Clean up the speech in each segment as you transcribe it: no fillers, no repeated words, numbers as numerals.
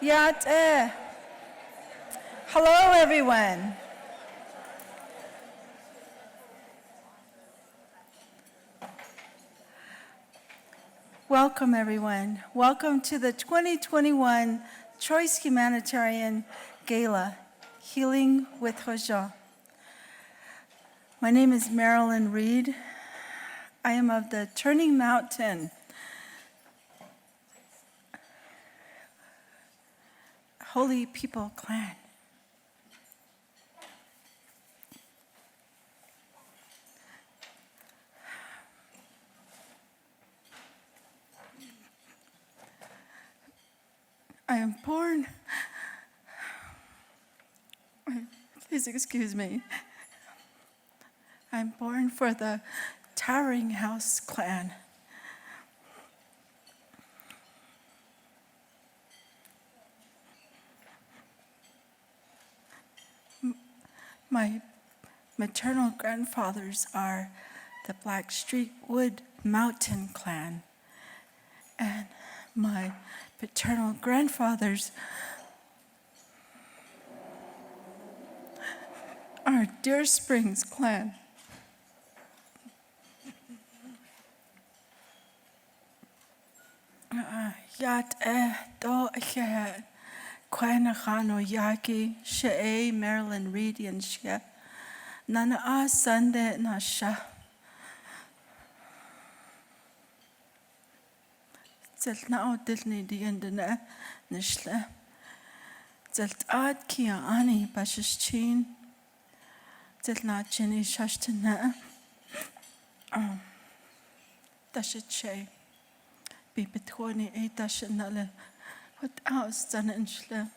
Yat eh. Hello, everyone. Welcome, everyone. Welcome to the 2021 CHOICE Humanitarian Gala, Healing with Hózhó. My name is Marilyn Reed. I am of the Turning Mountain Holy People Clan. I am born, please excuse me, I'm born for the Towering House Clan. My maternal grandfathers are the Blackstreet Wood Mountain Clan, and my paternal grandfathers are Deer Springs Clan. Yat do Kwanachano Yaki She Marilyn Reed and She Nana Sunday Nasha Zelt na Dilni Diandana Nishla Zelt Ad Kia Ani Bashichin Zelt na Jenny Shashtana Dashit She Be between 8 Dashanale. What else done in Shle?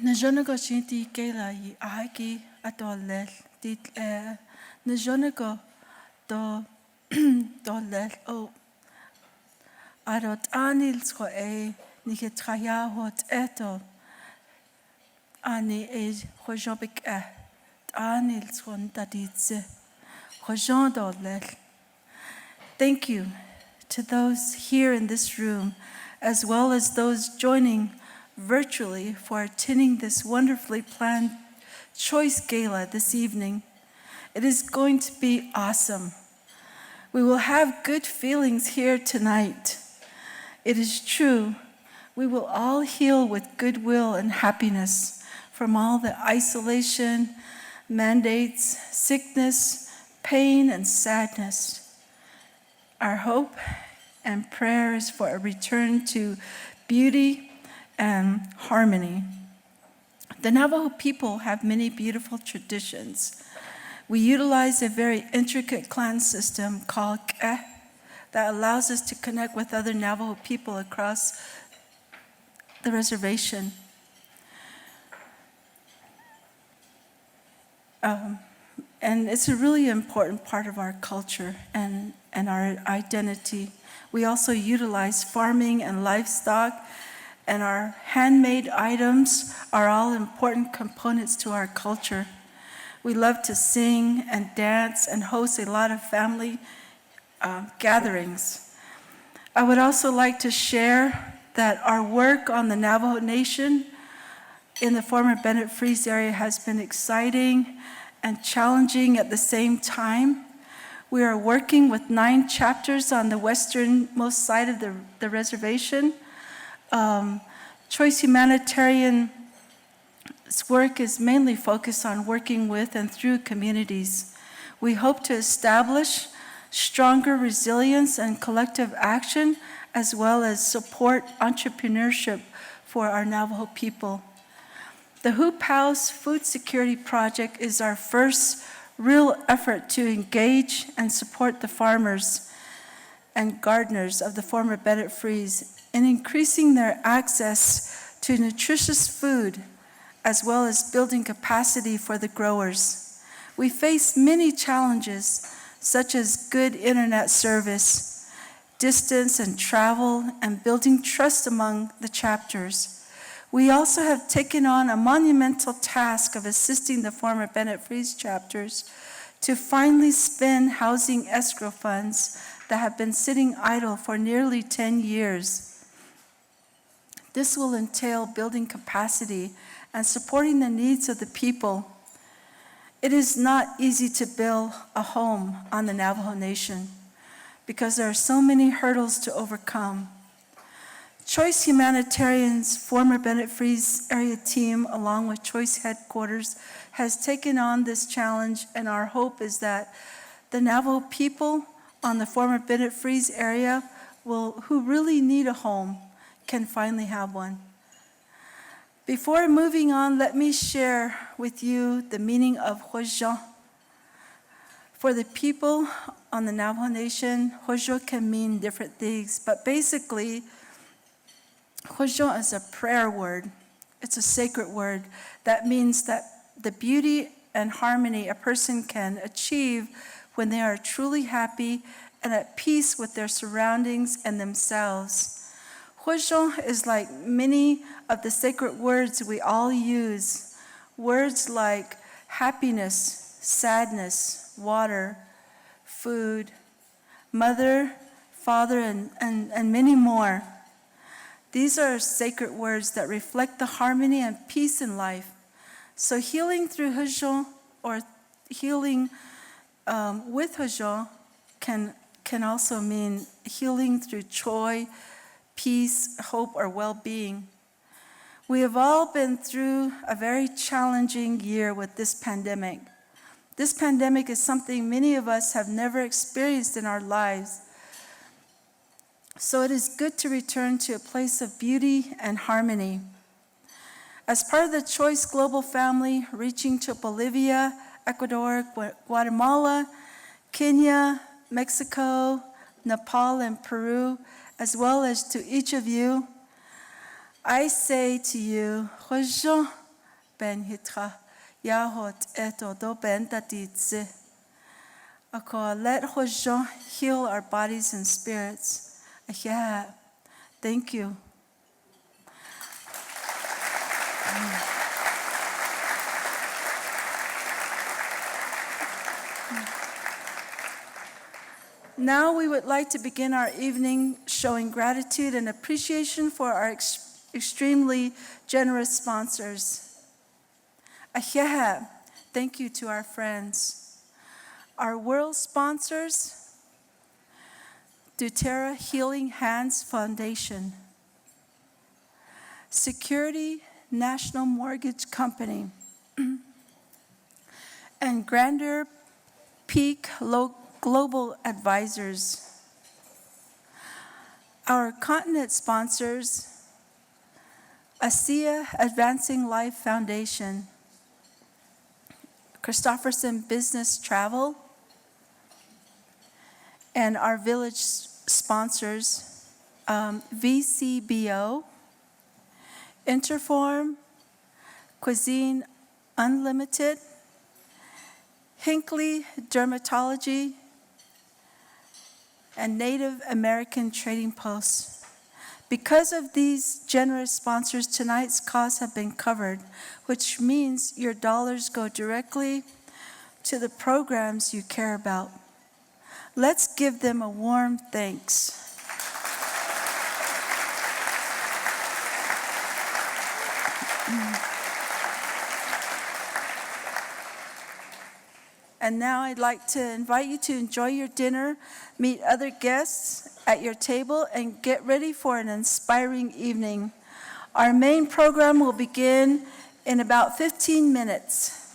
Najonago Shinti Gala yi Agi Adolel dit Najonago do Dolel o Arot Anils ho Nigetraya hot eto Ani Hojobik Anils hon Daditze Hojon Dolel. Thank you to those here in this room, as well as those joining virtually for attending this wonderfully planned CHOICE Gala this evening. It is going to be awesome. We will have good feelings here tonight. It is true, we will all heal with goodwill and happiness from all the isolation, mandates, sickness, pain, and sadness. Our hope and prayer is for a return to beauty and harmony. The Navajo people have many beautiful traditions. We utilize a very intricate clan system called K'eh that allows us to connect with other Navajo people across the reservation. And it's a really important part of our culture and our identity. We also utilize farming and livestock, and our handmade items are all important components to our culture. We love to sing and dance and host a lot of family gatherings. I would also like to share that our work on the Navajo Nation in the former Bennett Freeze area has been exciting and challenging at the same time. We are working with 9 chapters on the westernmost side of the reservation. CHOICE Humanitarian's work is mainly focused on working with and through communities. We hope to establish stronger resilience and collective action, as well as support entrepreneurship for our Navajo people. The Hoop House Food Security Project is our first real effort to engage and support the farmers and gardeners of the former Bennett Freeze in increasing their access to nutritious food, as well as building capacity for the growers. We face many challenges, such as good internet service, distance and travel, and building trust among the chapters. We also have taken on a monumental task of assisting the former Bennett Freeze chapters to finally spend housing escrow funds that have been sitting idle for nearly 10 years. This will entail building capacity and supporting the needs of the people. It is not easy to build a home on the Navajo Nation because there are so many hurdles to overcome. CHOICE Humanitarian's former Bennett Freeze area team, along with CHOICE headquarters, has taken on this challenge, and our hope is that the Navajo people on the former Bennett Freeze area who really need a home can finally have one. Before moving on, let me share with you the meaning of Hózhó. For the people on the Navajo Nation, Hózhó can mean different things, but basically, Hózhó is a prayer word. It's a sacred word that means that the beauty and harmony a person can achieve when they are truly happy and at peace with their surroundings and themselves. Hózhó is like many of the sacred words we all use. Words like happiness, sadness, water, food, mother, father, and many more. These are sacred words that reflect the harmony and peace in life. So healing through Hózhó, or healing with Hózhó, can also mean healing through joy, peace, hope, or well-being. We have all been through a very challenging year with this pandemic. This pandemic is something many of us have never experienced in our lives. So it is good to return to a place of beauty and harmony. As part of the CHOICE Global family, reaching to Bolivia, Ecuador, Guatemala, Kenya, Mexico, Nepal, and Peru, as well as to each of you, I say to you, Hózhó ben hitra, yahot eto do ben tatitze. Let Hózhó heal our bodies and spirits. Yeah, thank you. Now we would like to begin our evening showing gratitude and appreciation for our extremely generous sponsors. Ahiaha, thank you to our friends. Our world sponsors, doTERRA Healing Hands Foundation, Security National Mortgage Company, and Grandeur Peak Global Advisors. Our continent sponsors, ASEA Advancing Life Foundation, Christofferson Business Travel, and our village sponsors, VCBO, Interform, Cuisine Unlimited, Hinckley Dermatology, and Native American Trading Post. Because of these generous sponsors, tonight's costs have been covered, which means your dollars go directly to the programs you care about. Let's give them a warm thanks. And now I'd like to invite you to enjoy your dinner, meet other guests at your table, and get ready for an inspiring evening. Our main program will begin in about 15 minutes.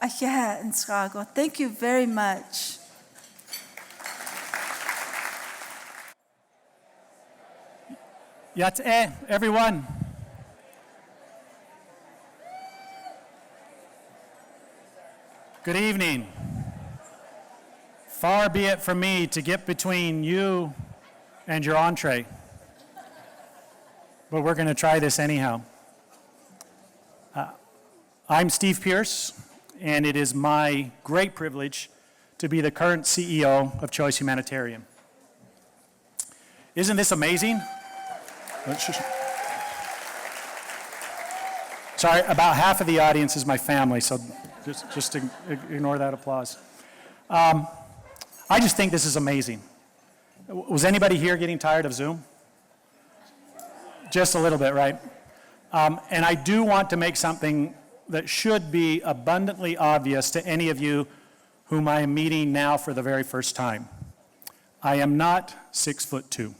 Thank you very much. Yat'e, everyone. Good evening. Far be it from me to get between you and your entree, but we're going to try this anyhow. I'm Steve Pierce, and it is my great privilege to be the current CEO of CHOICE Humanitarian. Isn't this amazing? Sorry, about half of the audience is my family, so just ignore that applause. I just think this is amazing. Was anybody here getting tired of Zoom? Just a little bit, right? And I do want to make something that should be abundantly obvious to any of you whom I am meeting now for the very first time. I am not 6'2".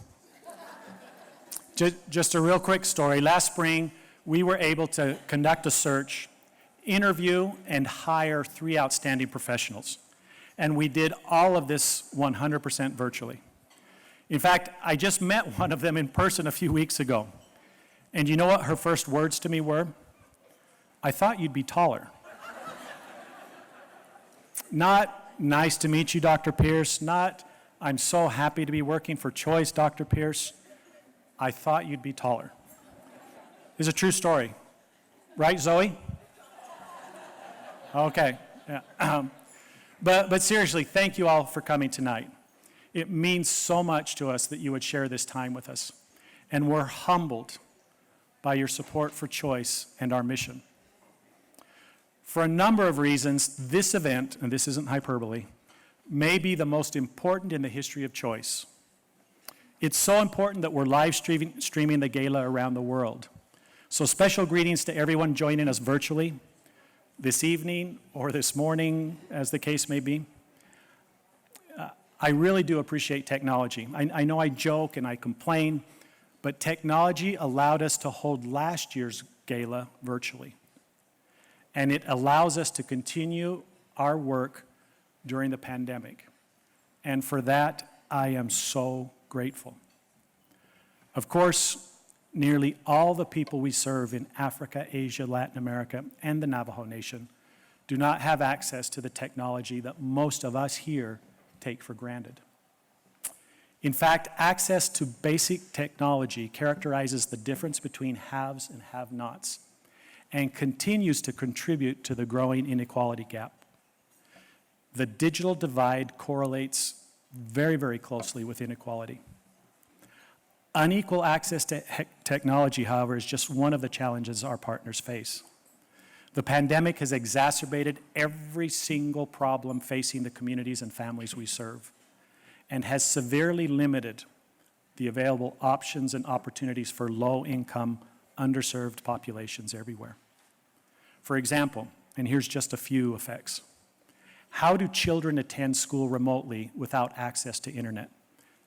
Just a real quick story. Last spring, we were able to conduct a search, interview, and hire 3 outstanding professionals. And we did all of this 100% virtually. In fact, I just met one of them in person a few weeks ago. And you know what her first words to me were? I thought you'd be taller. Not, nice to meet you, Dr. Pierce. Not, I'm so happy to be working for CHOICE, Dr. Pierce. I thought you'd be taller. It's a true story. Right, Zoe? Okay. Yeah. But seriously, thank you all for coming tonight. It means so much to us that you would share this time with us. And we're humbled by your support for CHOICE and our mission. For a number of reasons, this event, and this isn't hyperbole, may be the most important in the history of CHOICE. It's so important that we're live streaming the gala around the world. So special greetings to everyone joining us virtually this evening or this morning, as the case may be. I really do appreciate technology. I know I joke and I complain, but technology allowed us to hold last year's gala virtually. And it allows us to continue our work during the pandemic. And for that, I am so grateful. Of course, nearly all the people we serve in Africa, Asia, Latin America, and the Navajo Nation do not have access to the technology that most of us here take for granted. In fact, access to basic technology characterizes the difference between haves and have-nots and continues to contribute to the growing inequality gap. The digital divide correlates very, very closely with inequality. Unequal access to technology, however, is just one of the challenges our partners face. The pandemic has exacerbated every single problem facing the communities and families we serve, and has severely limited the available options and opportunities for low-income, underserved populations everywhere. For example, and here's just a few effects. How do children attend school remotely without access to internet?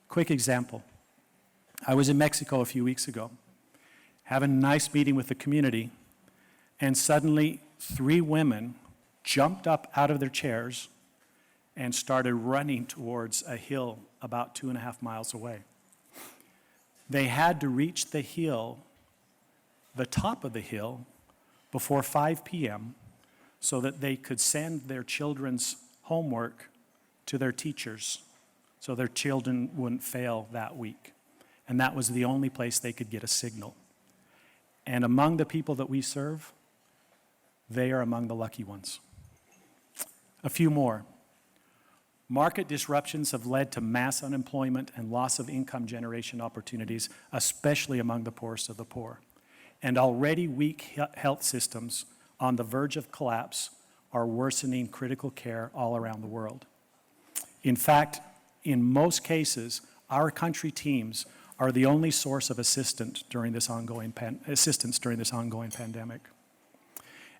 Quick example. I was in Mexico a few weeks ago, having a nice meeting with the community, and suddenly 3 women jumped up out of their chairs and started running towards a hill about 2.5 miles away. They had to reach the hill, the top of the hill, before 5 p.m. so that they could send their children's homework to their teachers so their children wouldn't fail that week. And that was the only place they could get a signal. And among the people that we serve, they are among the lucky ones. A few more. Market disruptions have led to mass unemployment and loss of income generation opportunities, especially among the poorest of the poor. And already weak health systems on the verge of collapse are worsening critical care all around the world. In fact, in most cases, our country teams are the only source of assistance during this ongoing pandemic.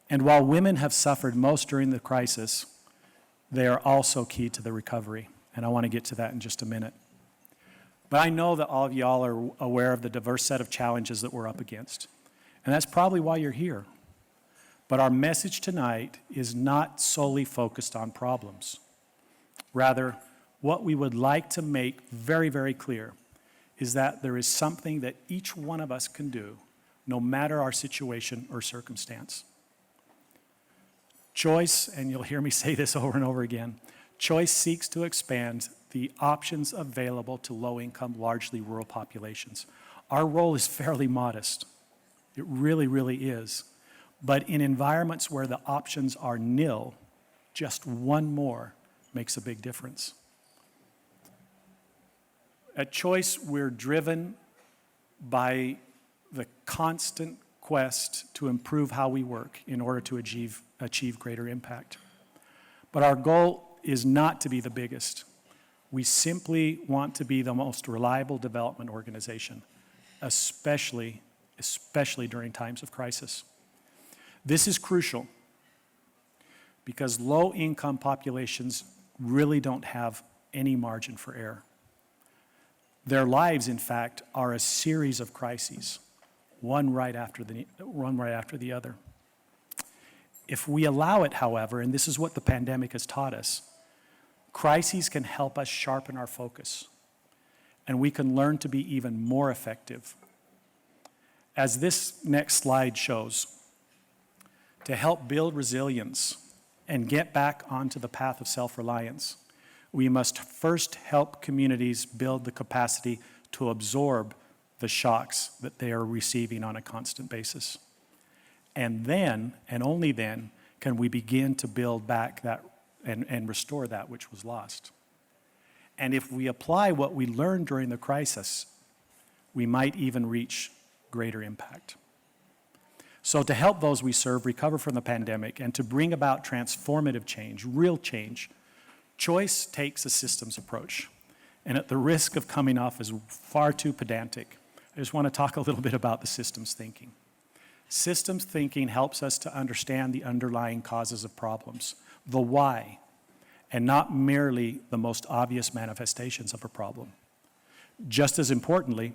And while women have suffered most during the crisis, they are also key to the recovery. And I want to get to that in just a minute. But I know that all of y'all are aware of the diverse set of challenges that we're up against. And that's probably why you're here. But our message tonight is not solely focused on problems. Rather, what we would like to make very, very clear is that there is something that each one of us can do, no matter our situation or circumstance. CHOICE, and you'll hear me say this over and over again, CHOICE seeks to expand the options available to low-income, largely rural populations. Our role is fairly modest. It really, really is. But in environments where the options are nil, just one more makes a big difference. At CHOICE, we're driven by the constant quest to improve how we work in order to achieve greater impact. But our goal is not to be the biggest. We simply want to be the most reliable development organization, especially during times of crisis. This is crucial because low-income populations really don't have any margin for error. Their lives, in fact, are a series of crises, one right after the other. If we allow it, however, and this is what the pandemic has taught us, crises can help us sharpen our focus, and we can learn to be even more effective. As this next slide shows, to help build resilience and get back onto the path of self-reliance, we must first help communities build the capacity to absorb the shocks that they are receiving on a constant basis. And then, and only then, can we begin to build back that and restore that which was lost. And if we apply what we learned during the crisis, we might even reach greater impact. So to help those we serve recover from the pandemic and to bring about transformative change, real change, CHOICE takes a systems approach. And at the risk of coming off as far too pedantic, I just want to talk a little bit about the systems thinking. Systems thinking helps us to understand the underlying causes of problems, the why, and not merely the most obvious manifestations of a problem. Just as importantly,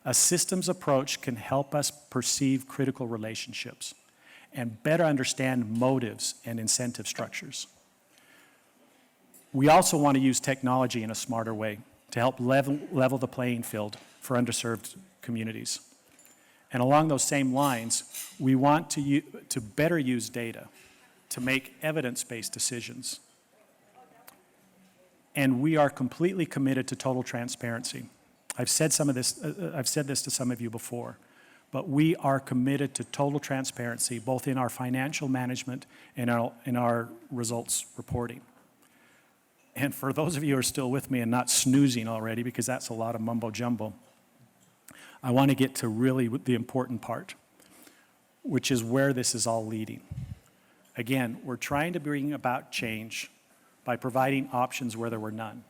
a systems approach can help us perceive critical relationships and better understand motives and incentive structures. We also want to use technology in a smarter way to help level the playing field for underserved communities. And along those same lines, we want to better use data to make evidence-based decisions. And we are completely committed to total transparency. I've said this to some of you before, but we are committed to total transparency, both in our financial management and in our results reporting. And for those of you who are still with me and not snoozing already, because that's a lot of mumbo jumbo, I want to get to really the important part, which is where this is all leading. Again, we're trying to bring about change by providing options where there were none.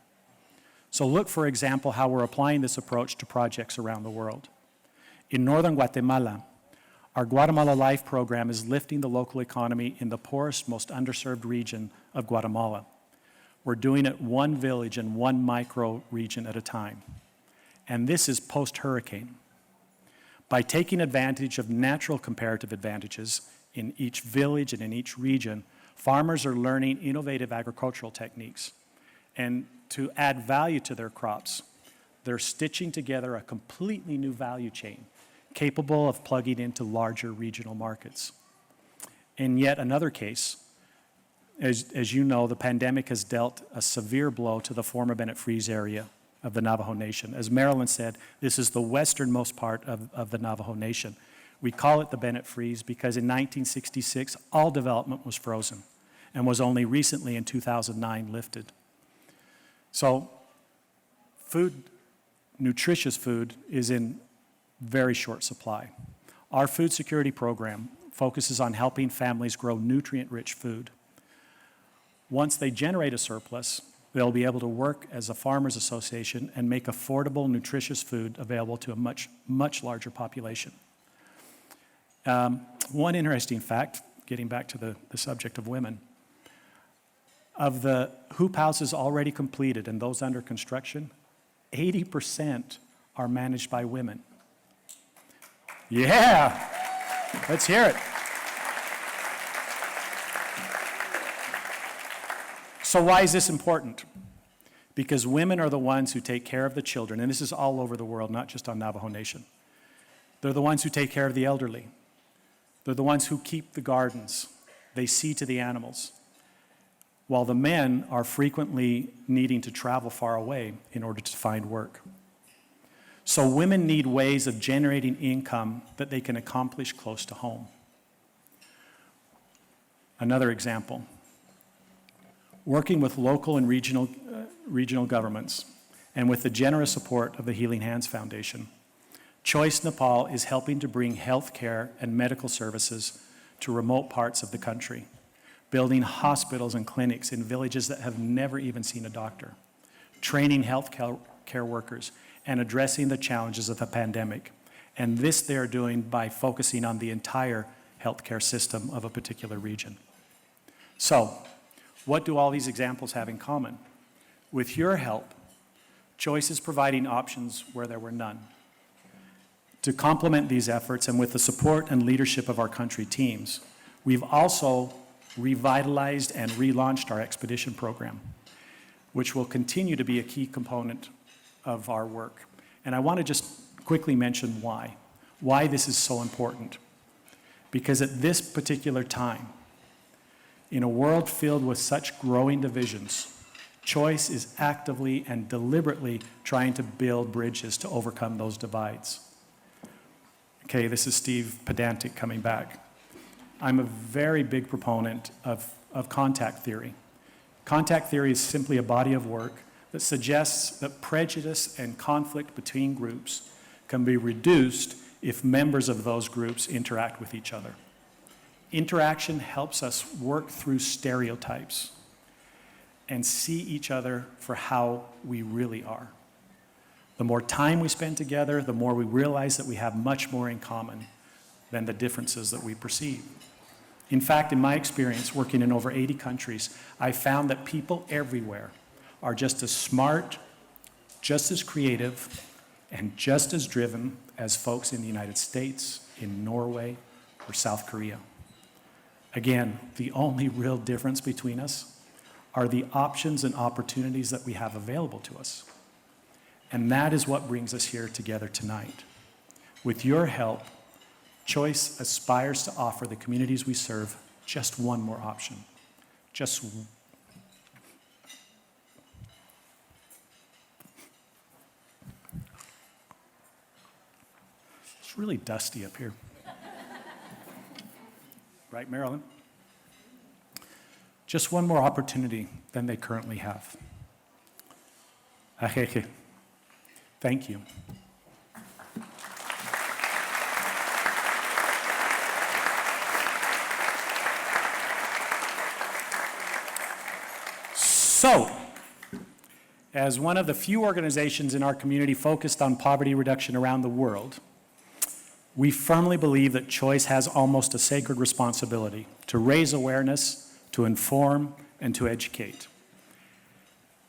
So look, for example, how we're applying this approach to projects around the world. In northern Guatemala, our Guatemala Life program is lifting the local economy in the poorest, most underserved region of Guatemala. We're doing it one village and one micro region at a time. And this is post-hurricane. By taking advantage of natural comparative advantages in each village and in each region, farmers are learning innovative agricultural techniques. And to add value to their crops, they're stitching together a completely new value chain, capable of plugging into larger regional markets. In yet another case, as you know, the pandemic has dealt a severe blow to the former Bennett Freeze area of the Navajo Nation. As Marilyn said, this is the westernmost part of the Navajo Nation. We call it the Bennett Freeze because in 1966, all development was frozen and was only recently in 2009 lifted. So food, nutritious food, is in very short supply. Our food security program focuses on helping families grow nutrient-rich food. Once they generate a surplus, they'll be able to work as a farmers association and make affordable, nutritious food available to a much, much larger population. One interesting fact, getting back to the subject of women, of the hoop houses already completed and those under construction, 80% are managed by women. Yeah, let's hear it. So why is this important? Because women are the ones who take care of the children, and this is all over the world, not just on Navajo Nation. They're the ones who take care of the elderly. They're the ones who keep the gardens. They see to the animals. While the men are frequently needing to travel far away in order to find work. So women need ways of generating income that they can accomplish close to home. Another example. Working with local and regional governments, and with the generous support of the Healing Hands Foundation, CHOICE Nepal is helping to bring health care and medical services to remote parts of the country, building hospitals and clinics in villages that have never even seen a doctor, training health care workers, and addressing the challenges of the pandemic. And this they're doing by focusing on the entire healthcare system of a particular region. So, what do all these examples have in common? With your help, CHOICE is providing options where there were none. To complement these efforts, and with the support and leadership of our country teams, we've also revitalized and relaunched our expedition program, which will continue to be a key component of our work. And I want to just quickly mention why this is so important. Because at this particular time, in a world filled with such growing divisions, CHOICE is actively and deliberately trying to build bridges to overcome those divides. Okay, this is Steve Pedantic coming back. I'm a very big proponent of contact theory. Contact theory is simply a body of work that suggests that prejudice and conflict between groups can be reduced if members of those groups interact with each other. Interaction helps us work through stereotypes and see each other for how we really are. The more time we spend together, the more we realize that we have much more in common than the differences that we perceive. In fact, in my experience working in over 80 countries, I found that people everywhere are just as smart, just as creative, and just as driven as folks in the United States, in Norway, or South Korea. Again, the only real difference between us are the options and opportunities that we have available to us. And that is what brings us here together tonight. With your help, CHOICE aspires to offer the communities we serve just one more option. It's really dusty up here. Right, Marilyn? Just one more opportunity than they currently have. Thank you. So, as one of the few organizations in our community focused on poverty reduction around the world, we firmly believe that CHOICE has almost a sacred responsibility to raise awareness, to inform, and to educate.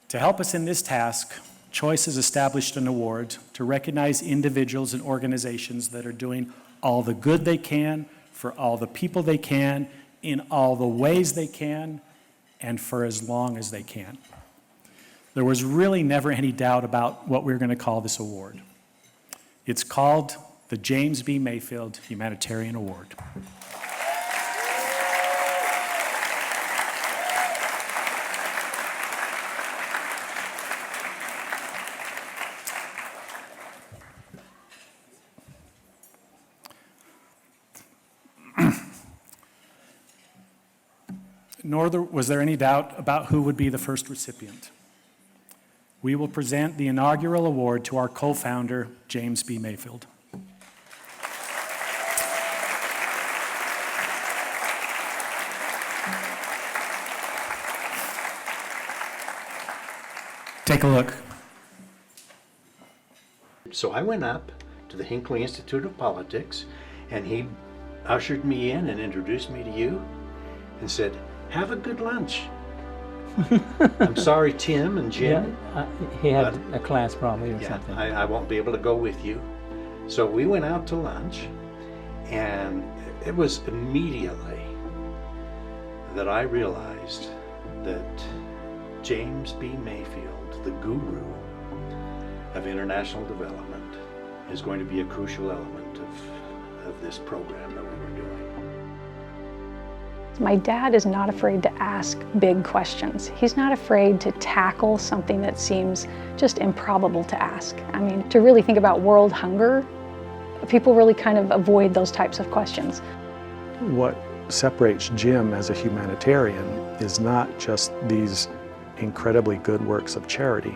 To help us in this task, CHOICE has established an award to recognize individuals and organizations that are doing all the good they can for all the people they can, in all the ways they can, and for as long as they can. There was really never any doubt about what we were going to call this award. It's called the James B. Mayfield Humanitarian Award. Nor was there any doubt about who would be the first recipient. We will present the inaugural award to our co-founder, James B. Mayfield. Take a look. So I went up to the Hinckley Institute of Politics, and he ushered me in and introduced me to you and said, "Have a good lunch." I'm sorry, Tim and Jim. Yeah, he had a class probably or Yeah, something. I won't be able to go with you. So we went out to lunch, and it was immediately that I realized that James B. Mayfield, the guru of international development, is going to be a crucial element of this program that we were doing. My dad is not afraid to ask big questions. He's not afraid to tackle something that seems just improbable to ask. I mean, to really think about world hunger, people really kind of avoid those types of questions. What separates Jim as a humanitarian is not just these incredibly good works of charity.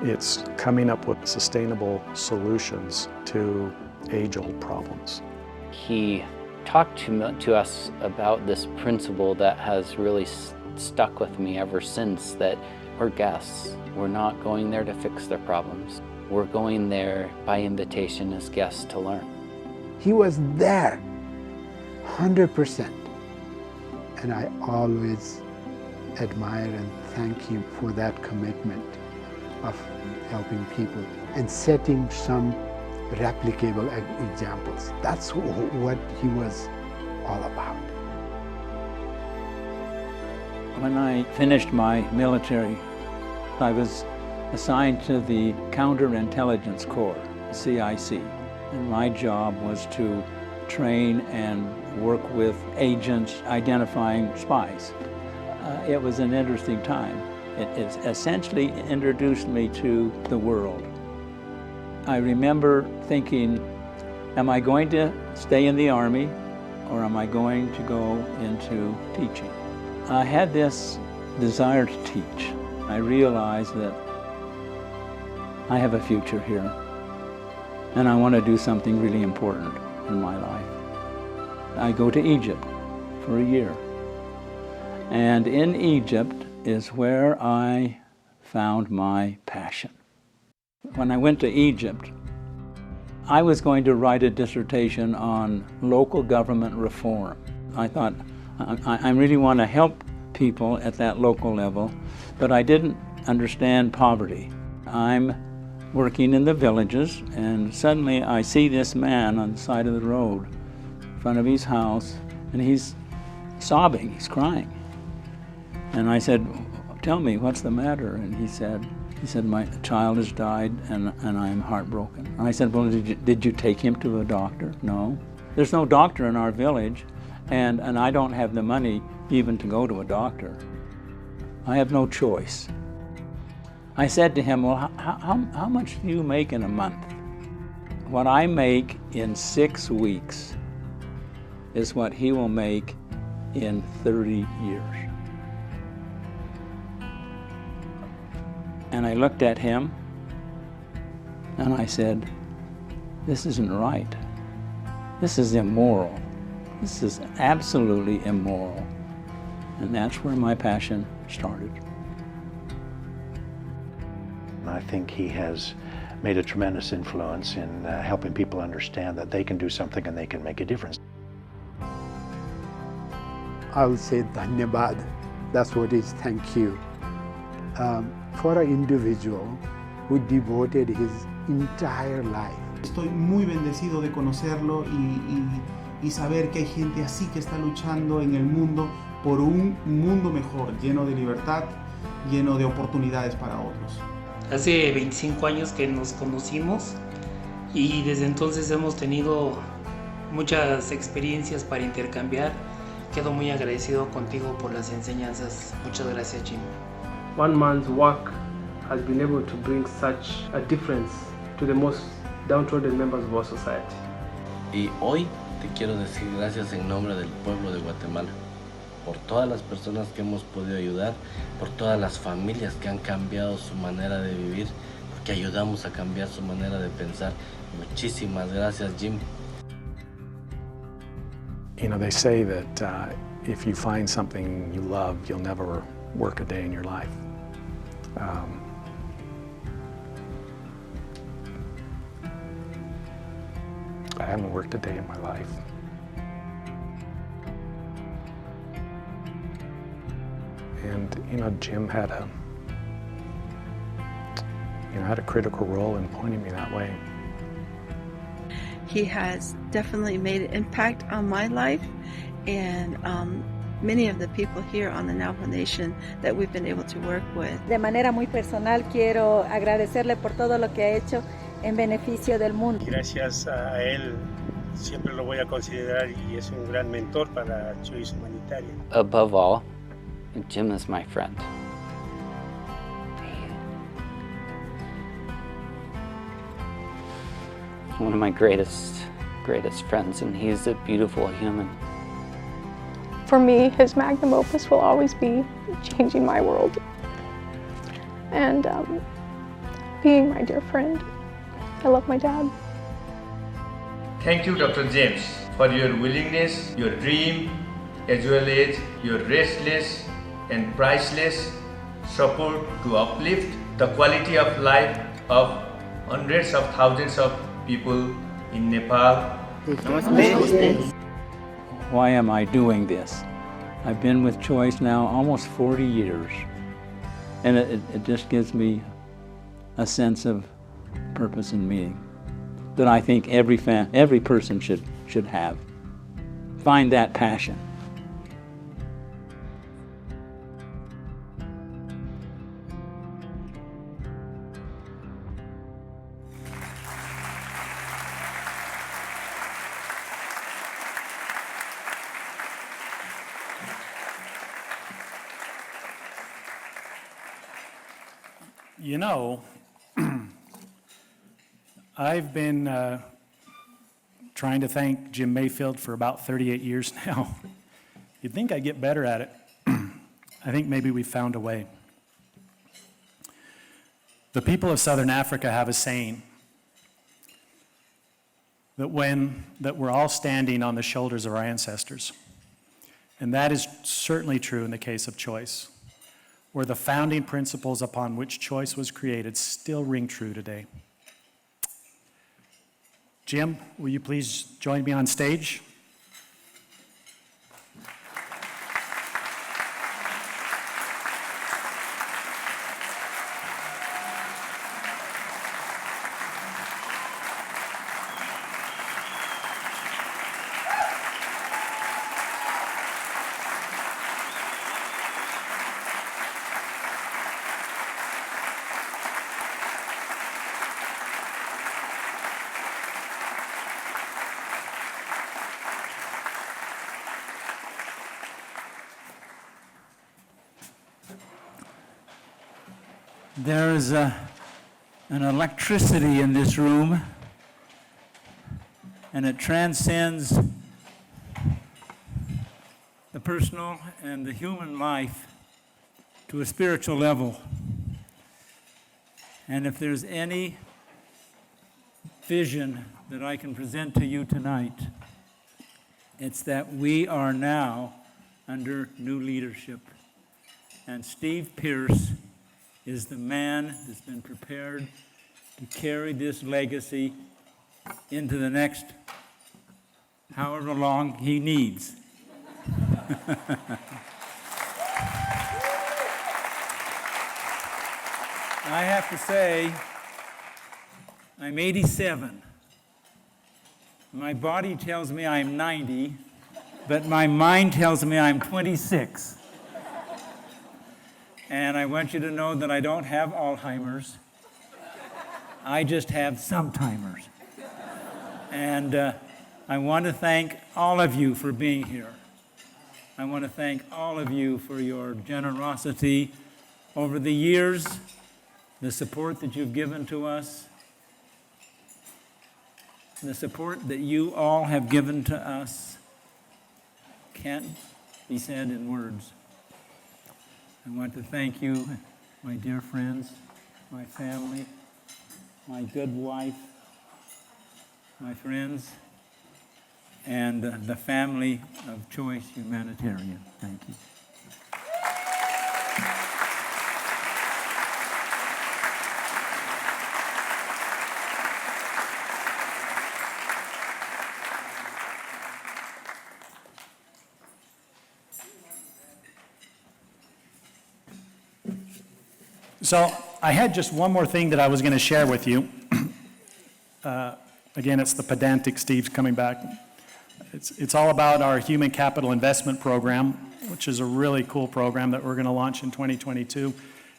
It's coming up with sustainable solutions to age-old problems. He talked to us about this principle that has really stuck with me ever since, that We're guests. We're not going there to fix their problems. We're going there by invitation as guests to learn. He was there, 100%. And I always admire and thank him for that commitment of helping people and setting some replicable examples. That's what he was all about. When I finished my military, I was assigned to the Counterintelligence Corps, CIC, and my job was to train and work with agents identifying spies. It was an interesting time. It essentially introduced me to the world. I remember thinking, am I going to stay in the Army or am I going to go into teaching? I had this desire to teach. I realized that I have a future here and I want to do something really important in my life. I go to Egypt for a year. And in Egypt is where I found my passion. When I went to Egypt, I was going to write a dissertation on local government reform. I thought, I really want to help people at that local level, but I didn't understand poverty. I'm working in the villages, and suddenly I see this man on the side of the road in front of his house, and he's sobbing, he's crying. And I said, tell me, what's the matter? And he said, my child has died and I'm heartbroken. And I said, well, did you take him to a doctor? No. There's no doctor in our village, and I don't have the money even to go to a doctor. I have no choice. I said to him, well, how much do you make in a month? What I make in 6 weeks is what he will make in 30 years. And I looked at him and I said, this isn't right. This is immoral. This is absolutely immoral. And that's where my passion started. I think he has made a tremendous influence in helping people understand that they can do something and they can make a difference. I'll say dhanyabad. That's what it is, thank you. For an individual who devoted his entire life. Estoy muy bendecido de conocerlo y saber que hay gente así que está luchando en el mundo por un mundo mejor, lleno de libertad, lleno de oportunidades para otros. Hace 25 años que nos conocimos y desde entonces hemos tenido muchas experiencias para intercambiar. Quedo muy agradecido contigo por las enseñanzas. Muchas gracias, Jim. One man's work has been able to bring such a difference to the most downtrodden members of our society. Y hoy te quiero decir gracias en nombre del pueblo de Guatemala, por todas las personas que hemos podido ayudar, por todas las familias que han cambiado su manera de vivir, porque ayudamos a cambiar su manera de pensar. Muchísimas gracias, Jim. You know, they say that if you find something you love, you'll never work a day in your life. I haven't worked a day in my life. And you know, Jim had a critical role in pointing me that way. He has definitely made an impact on my life and many of the people here on the Navajo Nation that we've been able to work with. De manera muy personal quiero agradecerle por todo lo que ha hecho en beneficio del mundo. Gracias a él siempre lo voy a considerar y es un gran mentor para CHOICE Humanitarian. Above all, Jim is my friend. One of my greatest friends, and he's a beautiful human. For me, his magnum opus will always be changing my world and being my dear friend. I love my dad. Thank you, Dr. James, for your willingness, your dream, as well as your restless and priceless support to uplift the quality of life of hundreds of thousands of people in Nepal. Why am I doing this? I've been with CHOICE now almost 40 years, and it just gives me a sense of purpose and meaning that I think every person should have. Find that passion. You know, I've been trying to thank Jim Mayfield for about 38 years now. You'd think I'd get better at it. I think maybe we found a way. The people of Southern Africa have a saying that we're all standing on the shoulders of our ancestors. And that is certainly true in the case of CHOICE, where the founding principles upon which CHOICE was created still ring true today. Jim, will you please join me on stage? There is an electricity in this room, and it transcends the personal and the human life to a spiritual level. And if there's any vision that I can present to you tonight, it's that we are now under new leadership. And Steve Pierce is the man that's been prepared to carry this legacy into the next however long he needs. I have to say, I'm 87. My body tells me I'm 90, but my mind tells me I'm 26. And I want you to know that I don't have Alzheimer's. I just have sometimers. And I want to thank all of you for being here. I want to thank all of you for your generosity over the years, the support that you've given to us, the support that you all have given to us can't be said in words. I want to thank you, my dear friends, my family, my good wife, my friends, and the family of CHOICE Humanitarian. Thank you. So I had just one more thing that I was going to share with you. Again, it's the pedantic Steve's coming back. It's all about our Human Capital Investment Program, which is a really cool program that we're going to launch in 2022.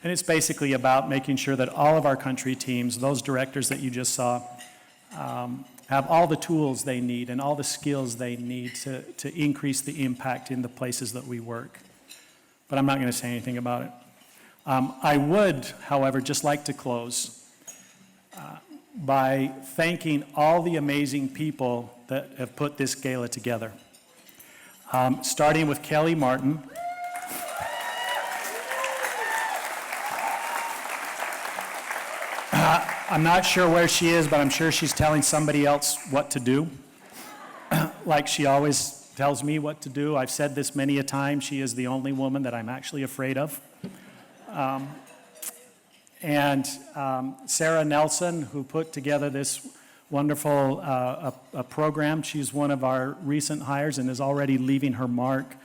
And it's basically about making sure that all of our country teams, those directors that you just saw, have all the tools they need and all the skills they need to increase the impact in the places that we work. But I'm not going to say anything about it. I would, however, just like to close by thanking all the amazing people that have put this gala together. Starting with Kelly Martin. I'm not sure where she is, but I'm sure she's telling somebody else what to do, like she always tells me what to do. I've said this many a time. She is the only woman that I'm actually afraid of. And Sarah Nelson, who put together this wonderful program. She's one of our recent hires and is already leaving her mark.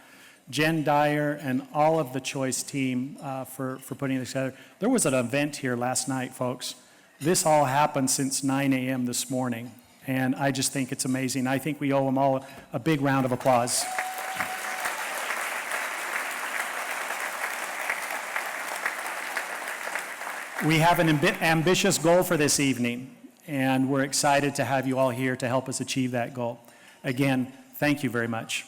Jen Dyer and all of the CHOICE team for putting this together. There was an event here last night, folks. This all happened since 9 a.m. this morning, and I just think it's amazing. I think we owe them all a big round of applause. We have an ambitious goal for this evening, and we're excited to have you all here to help us achieve that goal. Again, thank you very much.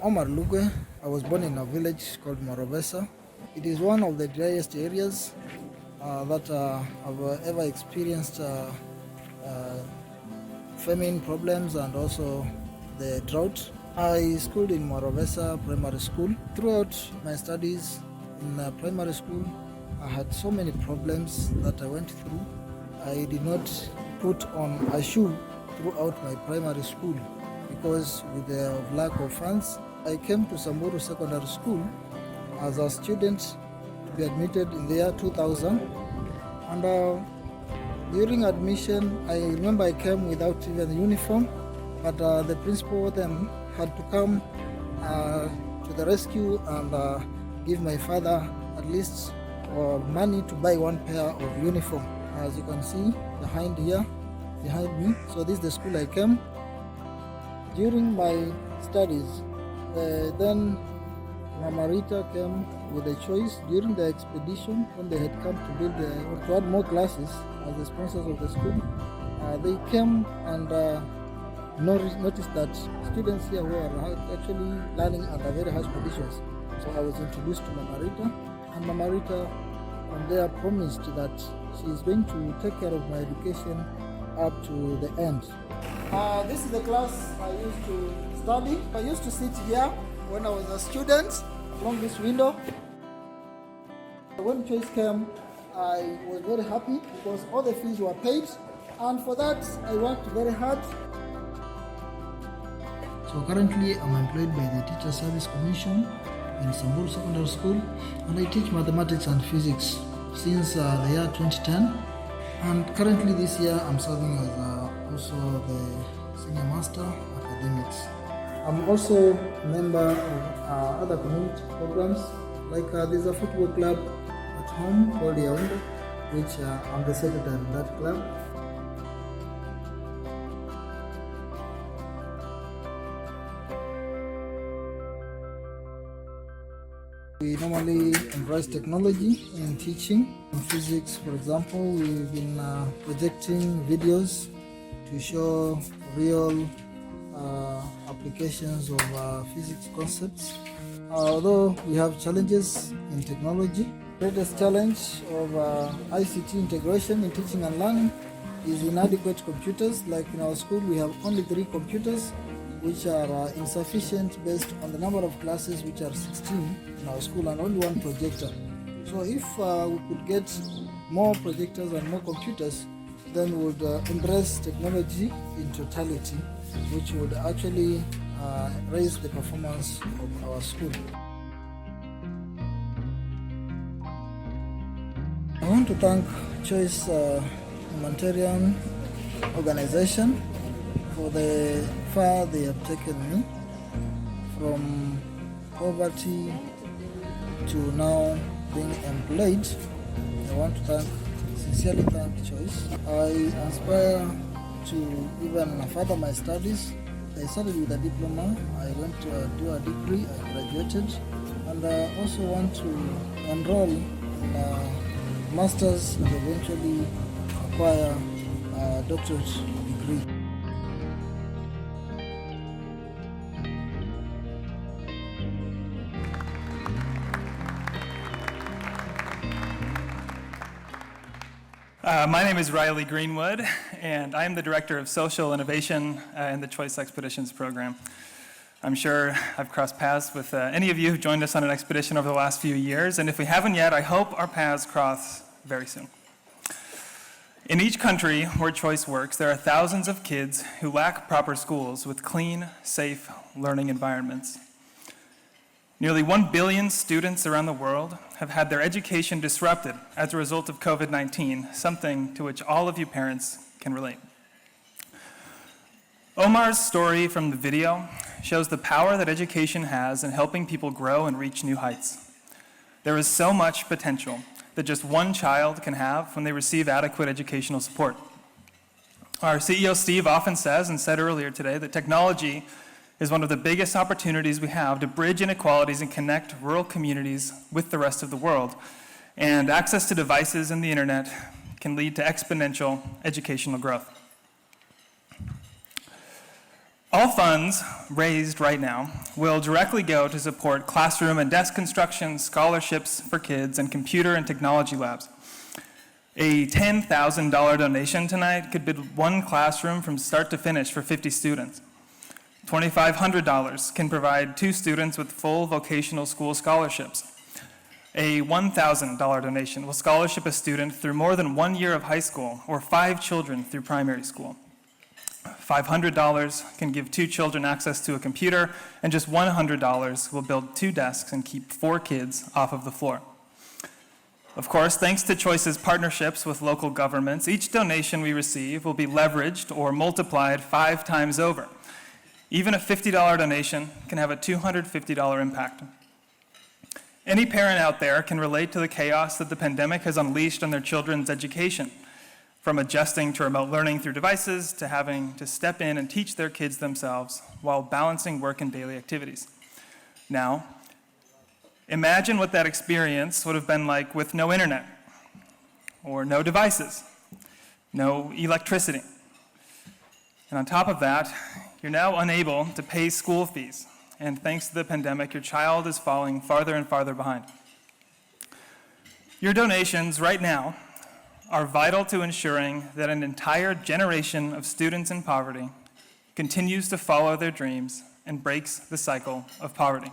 Omar Lugue. I was born in a village called Morobesa. It is one of the driest areas that I've ever experienced famine problems and also the drought. I schooled in Morobesa Primary School. Throughout my studies in primary school, I had so many problems that I went through. I did not put on a shoe throughout my primary school because with the lack of funds. I came to Samburu Secondary School as a student to be admitted in the year 2000. And during admission, I remember I came without even a uniform, but the principal then had to come to the rescue and give my father at least money to buy one pair of uniform. As you can see behind me. So this is the school I came. During my studies, then Mama Rita came with a choice during the expedition when they had come to build or to add more classes as the sponsors of the school. They came and noticed that students here were actually learning under very harsh conditions. So I was introduced to Mama Rita, and Mama Rita from there promised that she is going to take care of my education up to the end. This is the class I used to study. I used to sit here when I was a student along this window. When Choice came, I was very happy because all the fees were paid, and for that I worked very hard. So currently I'm employed by the Teacher Service Commission in Samburu Secondary School, and I teach mathematics and physics since the year 2010. And currently this year I'm serving as also the Senior Master Academics. I'm also a member of other community programs, like there's a football club at home called Yaounde, which I'm the secretary of that club. We normally embrace technology in teaching. In physics, for example, we've been projecting videos to show real applications of physics concepts. Although we have challenges in technology, the greatest challenge of ICT integration in teaching and learning is inadequate computers. Like in our school, we have only 3 computers, which are insufficient based on the number of classes, which are 16 in our school, and only 1 projector. So if we could get more projectors and more computers, then we would embrace technology in totality, which would actually raise the performance of our school. I want to thank CHOICE Humanitarian organization for the far they have taken me from poverty to now being employed. I want to sincerely thank CHOICE. I aspire to even further my studies. I started with a diploma. I went to do a degree. I graduated, and I also want to enroll in a master's and eventually acquire a doctorate degree. My name is Riley Greenwood, and I am the Director of Social Innovation in the CHOICE Expeditions program. I'm sure I've crossed paths with any of you who've joined us on an expedition over the last few years, and if we haven't yet, I hope our paths cross very soon. In each country where CHOICE works, there are thousands of kids who lack proper schools with clean, safe learning environments. Nearly 1 billion students around the world have had their education disrupted as a result of COVID-19, something to which all of you parents can relate. Omar's story from the video shows the power that education has in helping people grow and reach new heights. There is so much potential that just one child can have when they receive adequate educational support. Our CEO Steve often says, and said earlier today, that technology is one of the biggest opportunities we have to bridge inequalities and connect rural communities with the rest of the world. And access to devices and the internet can lead to exponential educational growth. All funds raised right now will directly go to support classroom and desk construction, scholarships for kids, and computer and technology labs. A $10,000 donation tonight could build one classroom from start to finish for 50 students. $2,500 can provide 2 students with full vocational school scholarships. A $1,000 donation will scholarship a student through more than 1 year of high school or 5 children through primary school. $500 can give 2 children access to a computer, and just $100 will build 2 desks and keep 4 kids off of the floor. Of course, thanks to CHOICE's partnerships with local governments, each donation we receive will be leveraged or multiplied 5 times over. Even a $50 donation can have a $250 impact. Any parent out there can relate to the chaos that the pandemic has unleashed on their children's education, from adjusting to remote learning through devices to having to step in and teach their kids themselves while balancing work and daily activities. Now, imagine what that experience would have been like with no internet, or no devices, no electricity. And on top of that, you're now unable to pay school fees. And thanks to the pandemic, your child is falling farther and farther behind. Your donations right now are vital to ensuring that an entire generation of students in poverty continues to follow their dreams and breaks the cycle of poverty.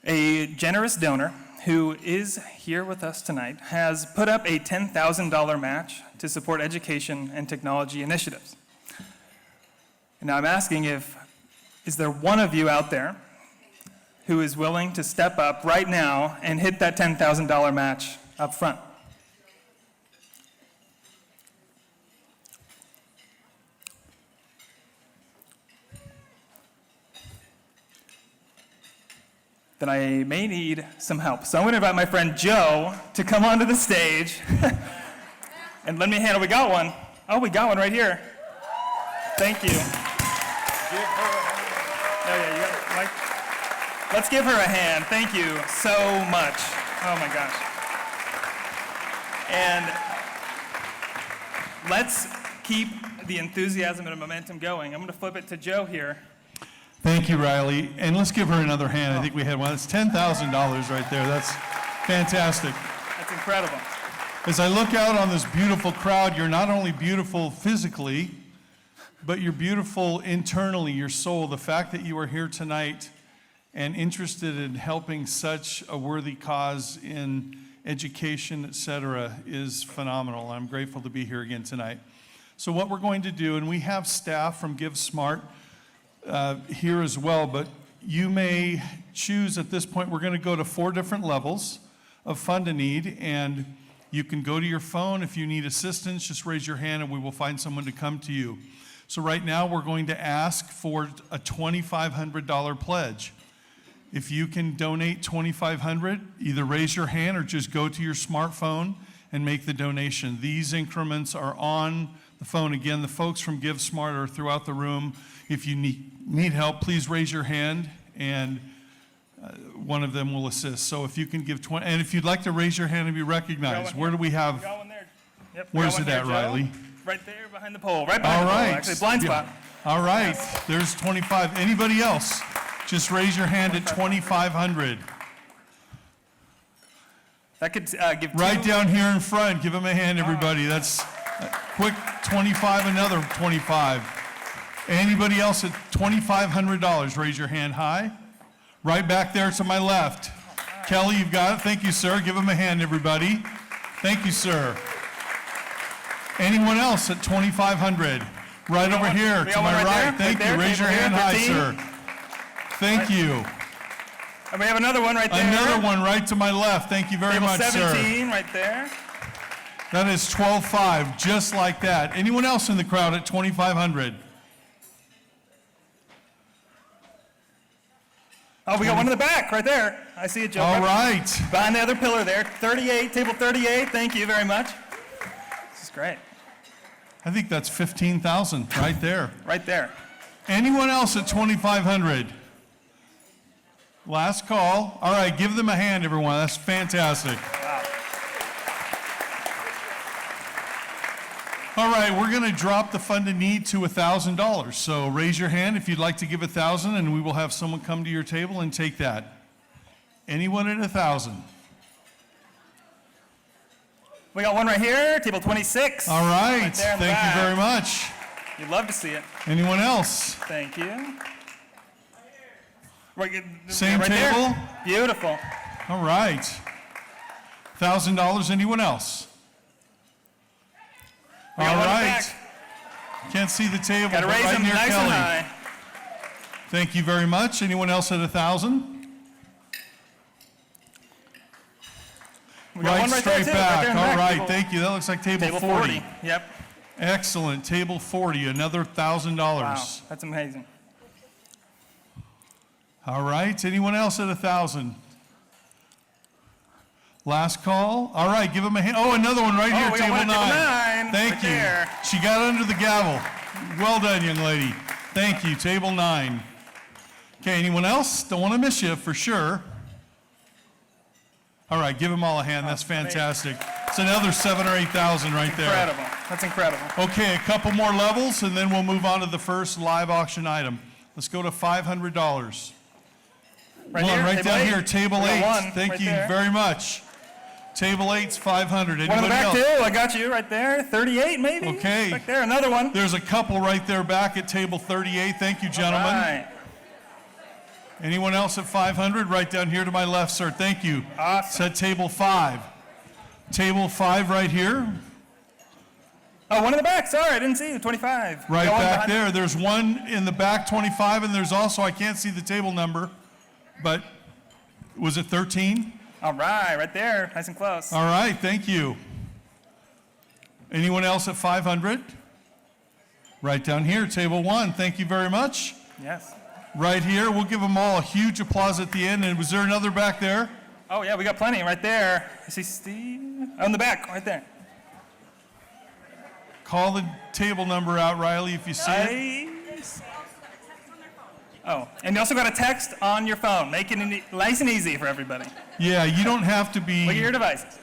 A generous donor who is here with us tonight has put up a $10,000 match to support education and technology initiatives. And now I'm asking, is there one of you out there who is willing to step up right now and hit that $10,000 match up front? Then I may need some help. So I'm going to invite my friend Joe to come onto the stage and lend me a hand. Oh, we got one. Oh, we got one right here. Thank you. Let's give her a hand. Thank you so much. Oh my gosh. And let's keep the enthusiasm and momentum going. I'm going to flip it to Joe here. Thank you, Riley. And let's give her another hand. I think we had one. That's $10,000 right there. That's fantastic. That's incredible. As I look out on this beautiful crowd, you're not only beautiful physically, but you're beautiful internally, your soul. The fact that you are here tonight and interested in helping such a worthy cause in education, etc., is phenomenal. I'm grateful to be here again tonight. So what we're going to do, and we have staff from Give Smart here as well, but you may choose at this point. We're going to go to 4 different levels of fund a need, and you can go to your phone. If you need assistance, just raise your hand and we will find someone to come to you. So right now we're going to ask for a $2,500 pledge. If you can donate $2,500, either raise your hand or just go to your smartphone and make the donation. These increments are on the phone. Again, the folks from Give Smart are throughout the room. If you need help, please raise your hand and one of them will assist. So if you can give 20, and if you'd like to raise your hand and be recognized, where do we have? We got one there. Yep, where's it at, Joe. Riley? Right there behind the pole. Right behind the pole, actually, blind spot. All right, there's 25. Anybody else? Just raise your hand at 2,500. That could give right down here in front. Give him a hand, everybody. That's quick 25, another 25. Anybody else at $2,500? Raise your hand high. Right back there to my left. Kelly, you've got it. Thank you, sir. Give him a hand, everybody. Thank you, sir. Anyone else at $2,500? Right over here to my right. Thank you. Raise your hand high, sir. Thank you. And we have another one right there. Another one right to my left. Thank you very much, sir. 17 right there. That is 12.5, just like that. Anyone else in the crowd at 2,500? Oh, we got one in the back right there. I see it, Joe. All right. Behind the other pillar there. 38, table 38. Thank you very much. This is great. I think that's 15,000 right there. Right there. Anyone else at 2,500? Last call. All right, give them a hand, everyone. That's fantastic. Wow. All right, we're going to drop the funded need to $1,000. So raise your hand if you'd like to give $1,000, and we will have someone come to your table and take that. Anyone at 1,000? We got one right here, table 26. All right, Right there in the thank back. you very much. You'd love to see it. Anyone else? Thank you. Right, Same right table? there. Beautiful. All right. $1,000, anyone else? We All got one in the right. back. Can't see the table, Gotta but raise right them near nice and Kelly. high. Thank you very much. Anyone else at 1,000? We got one right there, straight too, right back. there in the All back. right, Table- thank you. That looks like table 40. 40. Yep. Excellent. Table 40, another $1,000. Wow, that's amazing. All right. Anyone else at 1,000? Last call. All right, give him a hand. Oh, another one right Oh, here, we got table one 9. at table 9, Thank right you. there. She got under the gavel. Well done, young lady. Thank you. Table 9. Okay, anyone else? Don't want to miss you for sure. All right, give them all a hand. That's fantastic. It's another 7,000 or 8,000 right there. Incredible. That's incredible. Okay, a couple more levels, and then we'll move on to the first live auction item. Let's go to $500. Right One here, right table down 8. here, table We got 8. one Thank right you there. very much. Table 8's 500. One in Anybody the back, else? too. I got you right there. 38, maybe. Okay. Back there, another one. There's a couple right there back at table 38. Thank you, gentlemen. All right. Anyone else at 500? Right down here to my left, sir. Thank you. Awesome. It's at table 5. Table 5 right here. Oh, one in the back. Sorry, I didn't see you. 25. Right Got one back behind- there. There's one in the back, 25, and there's also, I can't see the table number, but was it 13? All right, right there. Nice and close. All right, thank you. Anyone else at 500? Right down here, table 1. Thank you very much. Yes. Right here, we'll give them all a huge applause at the end. And was there another back there? Oh, yeah, we got plenty right there. I see Steve. Oh, in the back, right there. Call the table number out, Riley, if you see it. Oh, and you also got a text on your phone, making it nice and easy for everybody. Yeah, you don't have to be Look at your devices.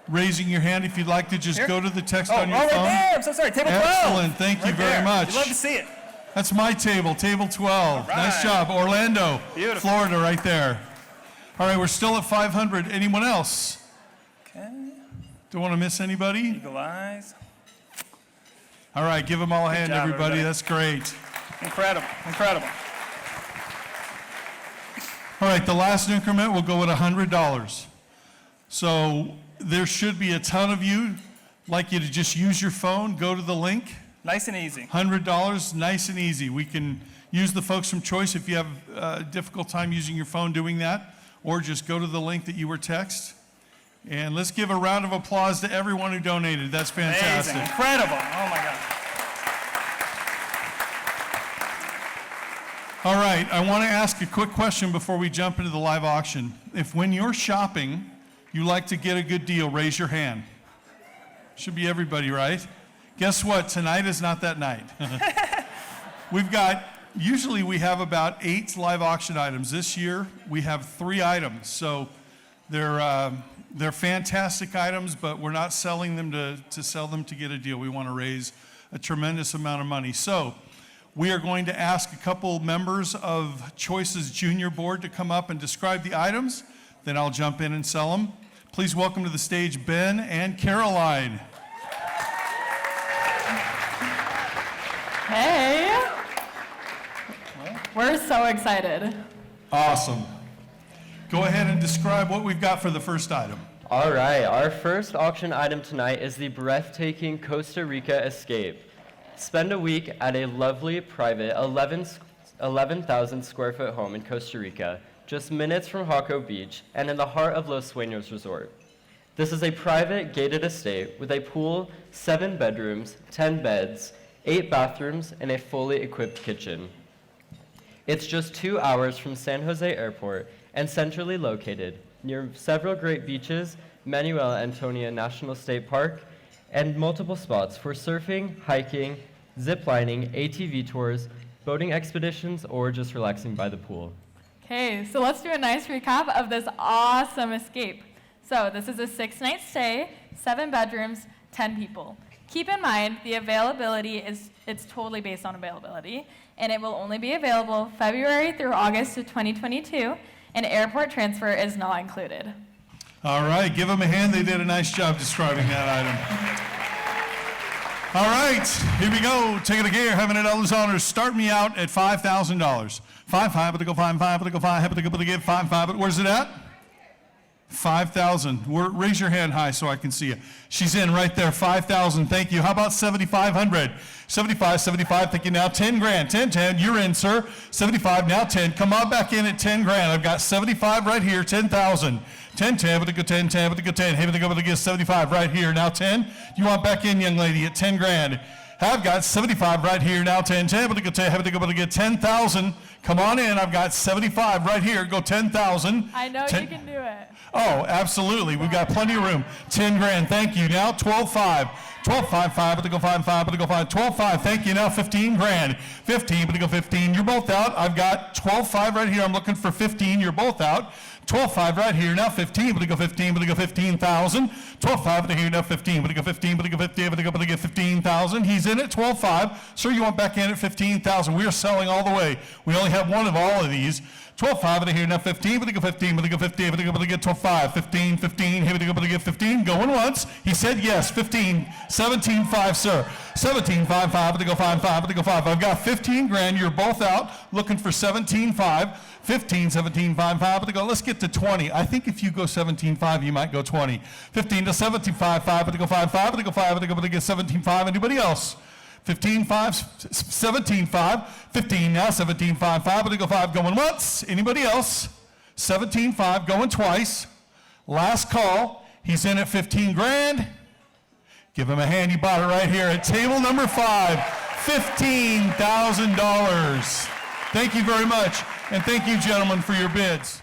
raising your hand if you'd like to just Here. go to the text Oh, on your right phone. there. I'm so sorry. Table 12. Excellent. Thank you Right very there. much. You'd love to see it. That's my table, table 12. All right. Nice job. Orlando, Beautiful. Florida, right there. All right, we're still at 500. Anyone else? Okay. Don't want to miss anybody? Eagle eyes. All right, give them all a hand, job, everybody. everybody. That's great. Incredible. Incredible. All right, the last increment will go at $100. So there should be a ton of you. I'd like you to just use your phone, go to the link. Nice and easy. $100, nice and easy. We can use the folks from Choice if you have a difficult time using your phone doing that, or just go to the link that you were text. And let's give a round of applause to everyone who donated. That's fantastic. Amazing. Incredible. Oh, my God. All right, I want to ask a quick question before we jump into the live auction. If when you're shopping, you like to get a good deal, raise your hand. Should be everybody, right? Guess what? Tonight is not that night. Usually we have about 8 live auction items. This year we have 3 items. So they're fantastic items, but we're not selling them to sell them to get a deal. We want to raise a tremendous amount of money. So we are going to ask a couple members of Choice's junior board to come up and describe the items. Then I'll jump in and sell them. Please welcome to the stage Ben and Caroline. Hey! We're so excited. Awesome. Go ahead and describe what we've got for the first item. All right, our first auction item tonight is the breathtaking Costa Rica Escape. Spend a week at a lovely private 11,000 square foot home in Costa Rica, just minutes from Hózhó Beach and in the heart of Los Sueños Resort. This is a private gated estate with a pool, 7 bedrooms, 10 beds, 8 bathrooms, and a fully equipped kitchen. It's just 2 hours from San Jose Airport and centrally located near several great beaches, Manuel Antonia National State Park, and multiple spots for surfing, hiking, ziplining, ATV tours, boating expeditions, or just relaxing by the pool. Okay, so let's do a nice recap of this awesome escape. So this is a 6-night stay, 7 bedrooms, 10 people. Keep in mind, the availability it's totally based on availability, and it will only be available February through August of 2022, and airport transfer is not included. All right, give them a hand. They did a nice job describing that item. All right, here we go. Taking a gear, having it all those honors. Start me out at $5,000. 5, but to go 5, but to go 5, but to go but to give 5, but where's it at? 5,000. Raise your hand high so I can see you. She's in right there. 5,000. Thank you. How about 7,500? 75. Thank you. Now 10 grand. 10. You're in, sir. 75. Now 10. Come on back in at 10 grand. I've got 75 right here. 10,000. 10. But to go 10. But to go 10. Hey, but to go but to get 75 right here. Now 10. You want back in, young lady, at 10 grand. I've got 75 right here. Now 10. But to go 10. But to go but to get 10,000. Come on in. I've got 75 right here. Go 10,000. I know 10. You can do it. Oh, absolutely. We've got plenty of room. 10 grand. Thank you. Now 12.5. 12.5. But to go 5. But to go 5. 12.5. Thank you. Now 15 grand. 15. But to go 15. You're both out. I've got 12.5 right here. I'm looking for 15. You're both out. 12.5 right here. Now 15. But to go 15. But to go 15,000. 12.5 but to here. Now 15. But to go 15. But to go 15. But to go but to get 15,000. He's in at 12.5. Sir, you want back in at 15,000. We are selling all the way. We only have one of all of these. 12.5 but to here. Now 15. But to go 15. But to go 15. But to go but to get 12.5. 15. Here we go. But to get 15. Going once. He said yes. 15. 17.5, sir. 17.5. But to go 5. But to go 5. I've got 15 grand. You're both out looking for 17.5. 15, 17.5, but to go, let's get to 20. I think if you go 17.5, you might go 20. 15 to 17.5, but to go 5, but to go 5, but to go, but to get 17.5. Anybody else? 15.5, 17.5, 15 now, 17.5, but to go 5, going once. Anybody else? 17.5, going twice. Last call. He's in at 15 grand. Give him a hand. He bought it right here at table number 5. $15,000. Thank you very much. And thank you, gentlemen, for your bids.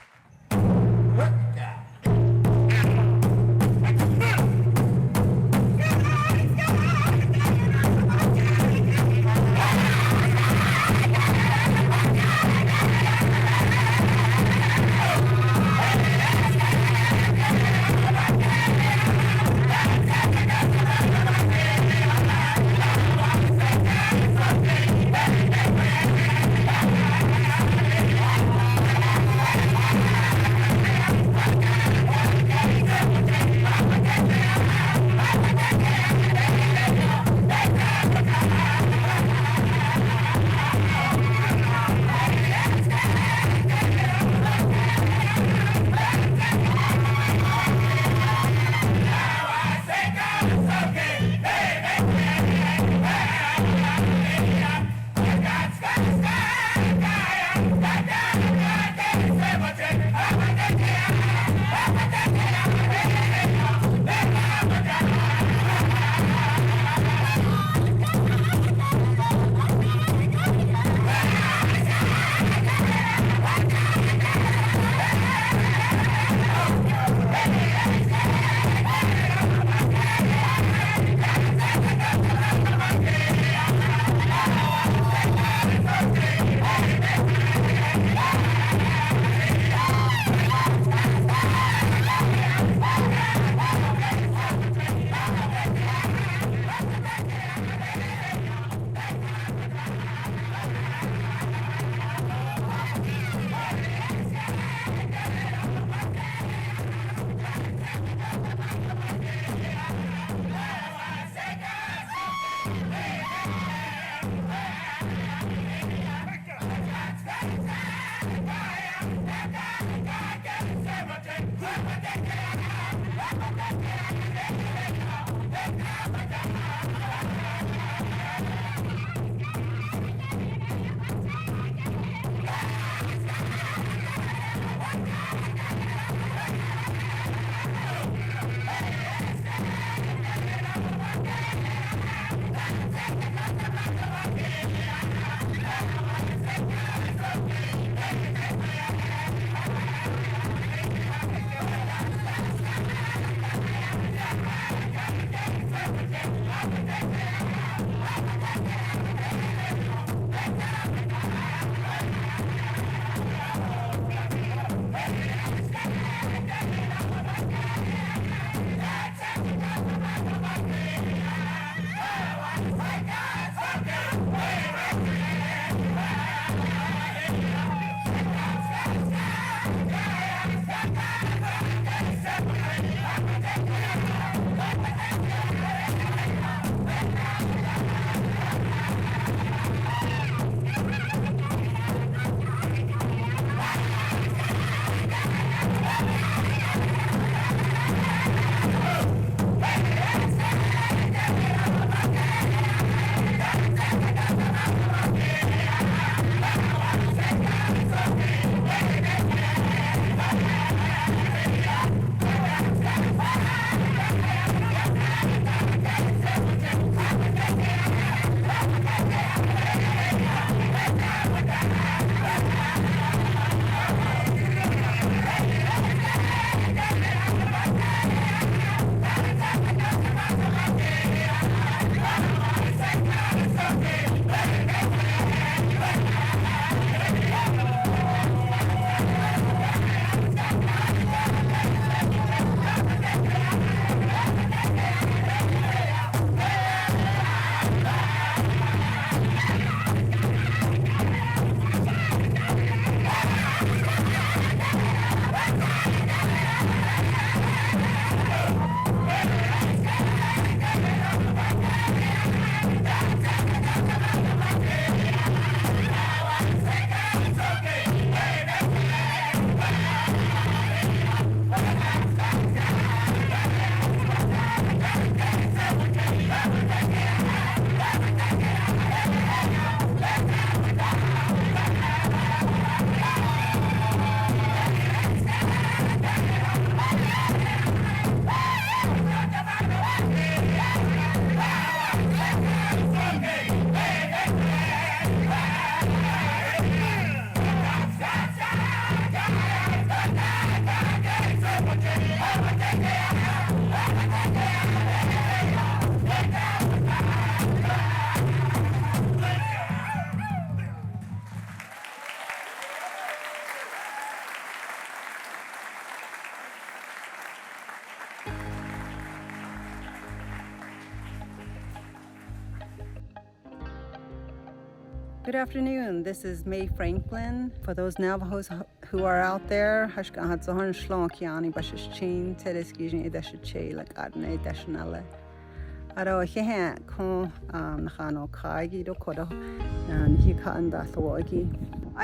Good afternoon. This is May Franklin. For those Navajos who are out there, I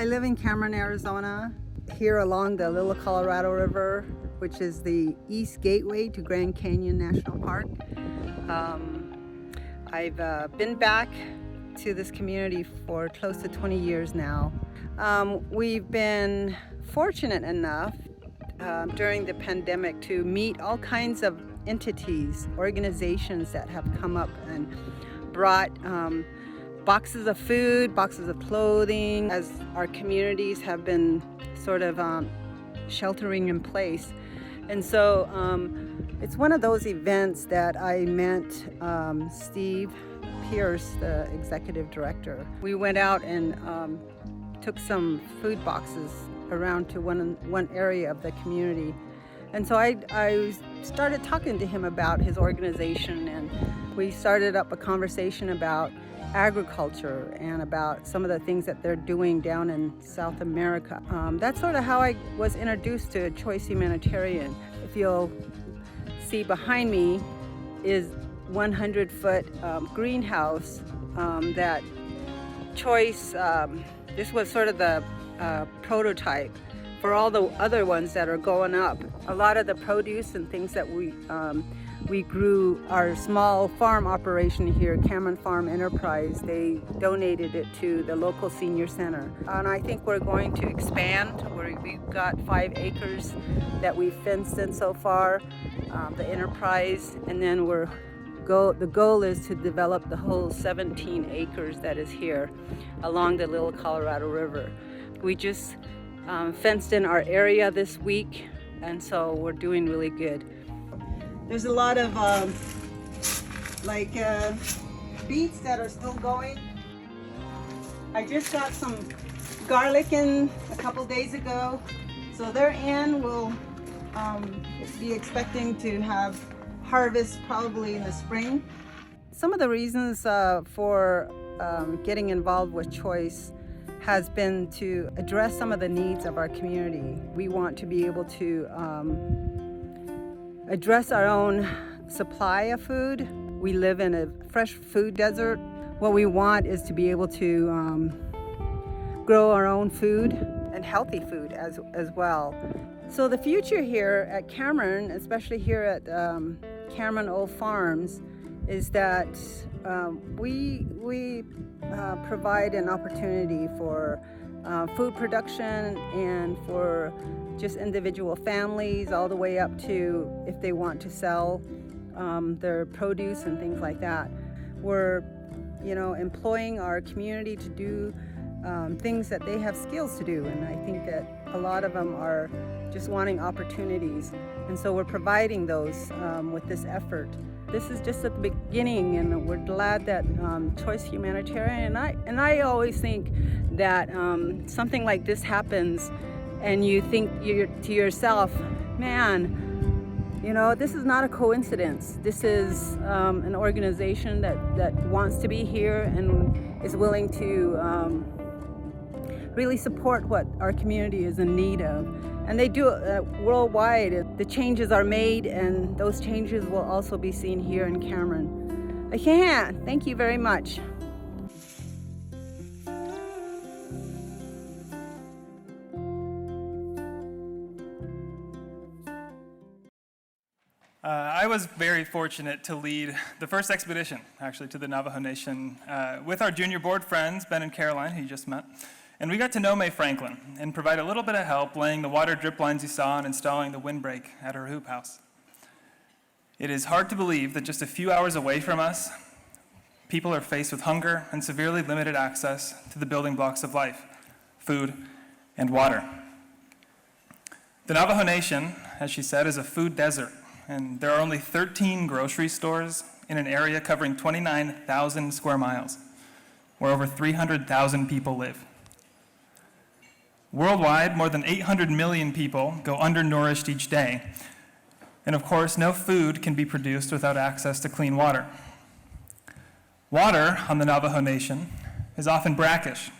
live in Cameron, Arizona, here along the Little Colorado River, which is the east gateway to Grand Canyon National Park. I've been back to this community for close to 20 years now. We've been fortunate enough during the pandemic to meet all kinds of entities, organizations that have come up and brought boxes of food, boxes of clothing, as our communities have been sort of sheltering in place. And so it's one of those events that I met Steve Pierce, the executive director. We went out and took some food boxes around to one area of the community. And so I started talking to him about his organization, and we started up a conversation about agriculture and about some of the things that they're doing down in South America. That's sort of how I was introduced to CHOICE Humanitarian. If you'll see behind me is 100-foot greenhouse that CHOICE, this was sort of the prototype for all the other ones that are going up. A lot of the produce and things that we grew, our small farm operation here, Cameron Farm Enterprise, they donated it to the local senior center. And I think we're going to expand. We've got 5 acres that we've fenced in so far, the enterprise, and then the goal is to develop the whole 17 acres that is here along the Little Colorado River. We just fenced in our area this week, and so we're doing really good. There's a lot of beets that are still going. I just got some garlic in a couple days ago, so they're in. We'll be expecting to have harvest probably in the spring. Some of the reasons for getting involved with CHOICE has been to address some of the needs of our community. We want to be able to address our own supply of food. We live in a fresh food desert. What we want is to be able to grow our own food and healthy food as well. So the future here at Cameron, especially here at Cameron Old Farms, is that we provide an opportunity for food production and for just individual families, all the way up to if they want to sell their produce and things like that. We're, employing our community to do things that they have skills to do, and I think that a lot of them are just wanting opportunities, and so we're providing those with this effort. This is just at the beginning, and we're glad that CHOICE Humanitarian, and I always think that something like this happens, and you think to yourself, man, this is not a coincidence. This is an organization that wants to be here and is willing to really support what our community is in need of. And they do it worldwide. The changes are made, and those changes will also be seen here in Cameron. Thank you very much. I was very fortunate to lead the first expedition, actually, to the Navajo Nation with our junior board friends, Ben and Caroline, who you just met. And we got to know May Franklin and provide a little bit of help laying the water drip lines you saw and installing the windbreak at her hoop house. It is hard to believe that just a few hours away from us, people are faced with hunger and severely limited access to the building blocks of life, food and water. The Navajo Nation, as she said, is a food desert, and there are only 13 grocery stores in an area covering 29,000 square miles, where over 300,000 people live. Worldwide, more than 800 million people go undernourished each day. And of course, no food can be produced without access to clean water. Water on the Navajo Nation is often brackish,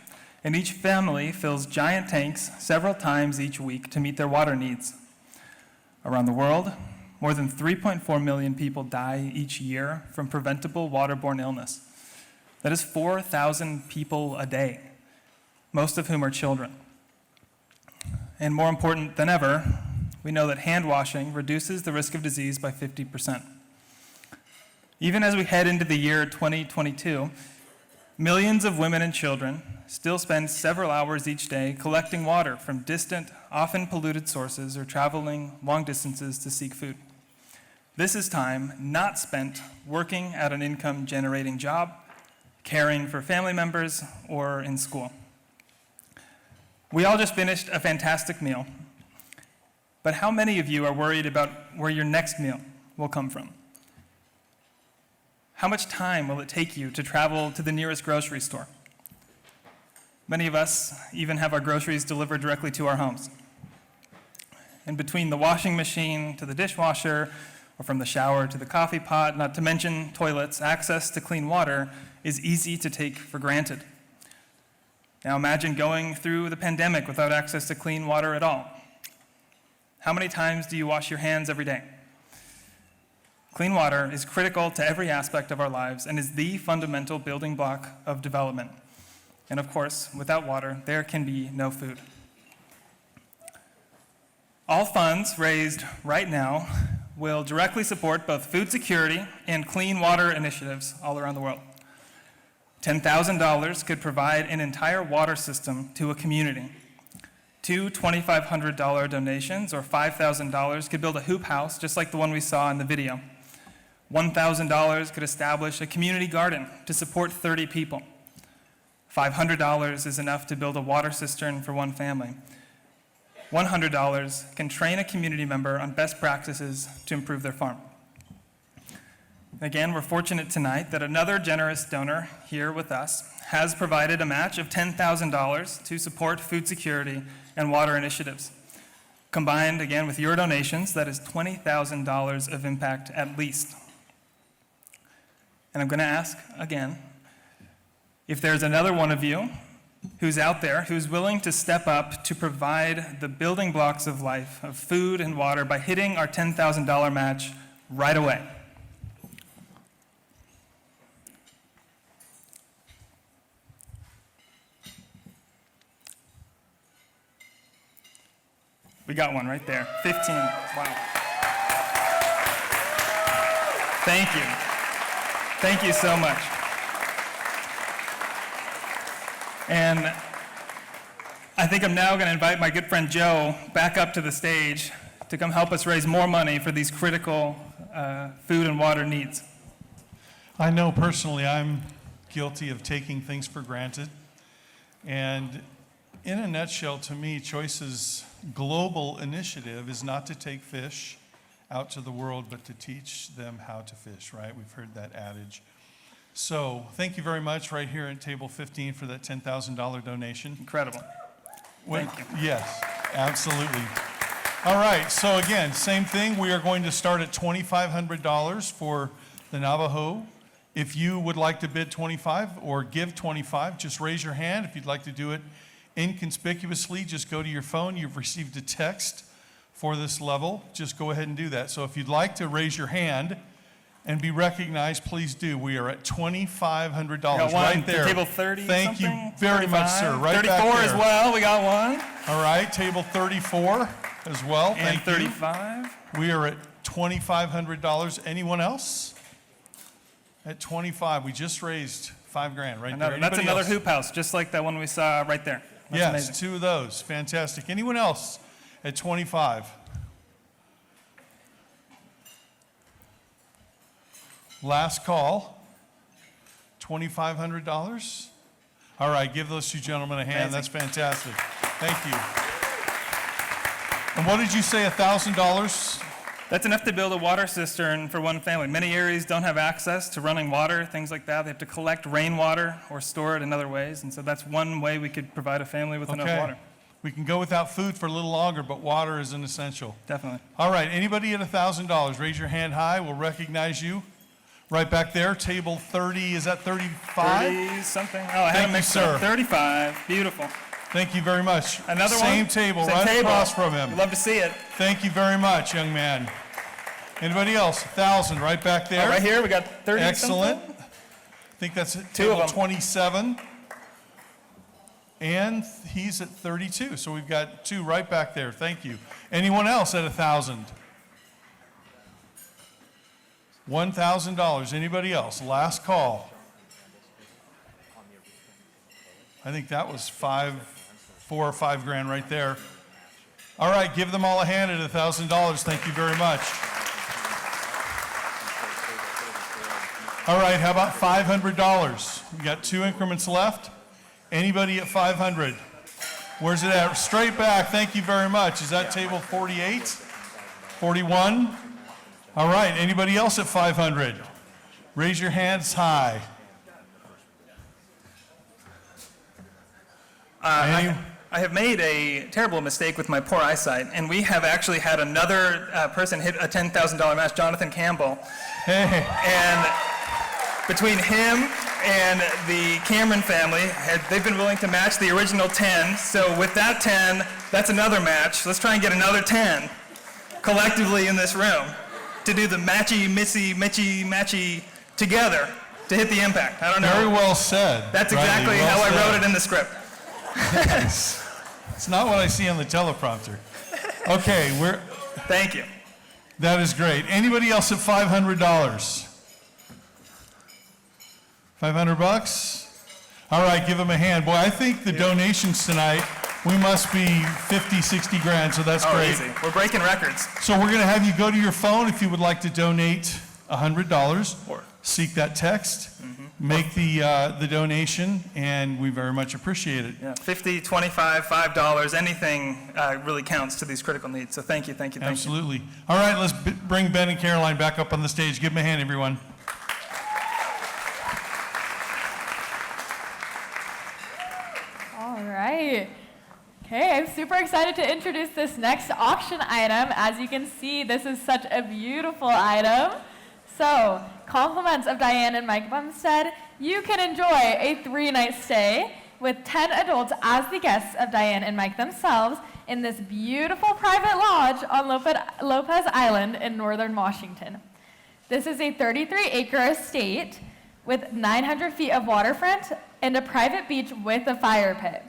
and each family fills giant tanks several times each week to meet their water needs. Around the world, more than 3.4 million people die each year from preventable waterborne illness. That is 4,000 people a day, most of whom are children. And more important than ever, we know that hand washing reduces the risk of disease by 50%. Even as we head into the year 2022, millions of women and children still spend several hours each day collecting water from distant, often polluted sources or traveling long distances to seek food. This is time not spent working at an income-generating job, caring for family members, or in school. We all just finished a fantastic meal, but how many of you are worried about where your next meal will come from? How much time will it take you to travel to the nearest grocery store? Many of us even have our groceries delivered directly to our homes. And between the washing machine to the dishwasher, or from the shower to the coffee pot, not to mention toilets, access to clean water is easy to take for granted. Now imagine going through the pandemic without access to clean water at all. How many times do you wash your hands every day? Clean water is critical to every aspect of our lives and is the fundamental building block of development. And of course, without water, there can be no food. All funds raised right now will directly support both food security and clean water initiatives all around the world. $10,000 could provide an entire water system to a community. Two $2,500 donations, or $5,000, could build a hoop house just like the one we saw in the video. $1,000 could establish a community garden to support 30 people. $500 is enough to build a water cistern for one family. $100 can train a community member on best practices to improve their farm. Again, we're fortunate tonight that another generous donor here with us has provided a match of $10,000 to support food security and water initiatives. Combined, again, with your donations, that is $20,000 of impact at least. And I'm going to ask again, if there's another one of you who's out there who's willing to step up to provide the building blocks of life, of food and water, by hitting our $10,000 match right away. We got one right there, 15, wow. Thank you. Thank you so much. And I think I'm now going to invite my good friend Joe back up to the stage to come help us raise more money for these critical food and water needs. I know personally I'm guilty of taking things for granted. And in a nutshell, to me, CHOICE's global initiative is not to take fish out to the world, but to teach them how to fish, right? We've heard that adage. So thank you very much right here at table 15 for that $10,000 donation. Incredible. Thank you. Yes, absolutely. All right, so again, same thing. We are going to start at $2,500 for the Navajo. If you would like to bid 25 or give 25, just raise your hand. If you'd like to do it inconspicuously, just go to your phone. You've received a text for this level. Just go ahead and do that. So if you'd like to raise your hand and be recognized, please do. We are at $2,500 right there. Table 30. Thank you very 35, much, sir. Right 34 back there. as well. We got one. All right, table 34 as well. And Thank 35. you. We are at $2,500. Anyone else? At 25, we just raised $5,000 right there. That's Anybody another else? hoop house, just like that one we saw right there. That's Yes, amazing. 2 of those. Fantastic. Anyone else at 25? Last call, $2,500. All right, give those 2 gentlemen a hand. Amazing. That's fantastic. Thank you. And what did you say, $1,000? That's enough to build a water cistern for one family. Many areas don't have access to running water, things like that. They have to collect rainwater or store it in other ways. And so that's one way we could provide a family with enough water. We can go without food for a little longer, but water is an essential. Definitely. All right, anybody at $1,000, raise your hand high. We'll recognize you Right back there, table 30, is that 35? 30 something. Oh, I had a mix sir. up. 35. Beautiful. Thank you very much. Another Same one? table, Same right table. across from him. We'd love to see it. Thank you very much, young man. Anybody else? 1,000, right back there. Right here, we got 30 Excellent. something. I think that's Two of table them. 27. And he's at 32, so we've got 2 right back there. Thank you. Anyone else at 1,000? $1,000. Anybody else? Last call. I think that was 4 or 5 grand right there. All right, give them all a hand at $1,000. Thank you very much. All right, how about $500? We got 2 increments left. Anybody at 500? Where's it at? Straight back. Thank you very much. Is that table 48? 41? All right, anybody else at 500? Raise your hands high. I have made a terrible mistake with my poor eyesight, and we have actually had another person hit a $10,000 match, Jonathan Campbell. Hey. And between him and the Cameron family, they've been willing to match the original 10. So with that 10, that's another match. Let's try and get another 10 collectively in this room to do the matchy together to hit the impact. I don't know. Very well said. That's Riley, exactly well how said. I wrote it in the script. It's not what I see on the teleprompter. Okay, Thank you. that is great. Anybody else at $500? 500 bucks? All right, give them a hand. Boy, I think the donations tonight, we must be 50, 60 grand, so that's great. Easy. We're breaking records. So we're going to have you go to your phone if you would like to donate $100. Seek that text, make the donation, and we very much appreciate it. Yeah, 50, 25, $5, anything really counts to these critical needs. So thank you. Absolutely. All right, let's bring Ben and Caroline back up on the stage. Give them a hand, everyone. All right. Okay, I'm super excited to introduce this next auction item. As you can see, this is such a beautiful item. So, compliments of Deonne and Mike Bumstead, you can enjoy a 3-night stay with 10 adults as the guests of Deonne and Mike themselves in this beautiful private lodge on Lopez Island in northern Washington. This is a 33-acre estate with 900 feet of waterfront and a private beach with a fire pit.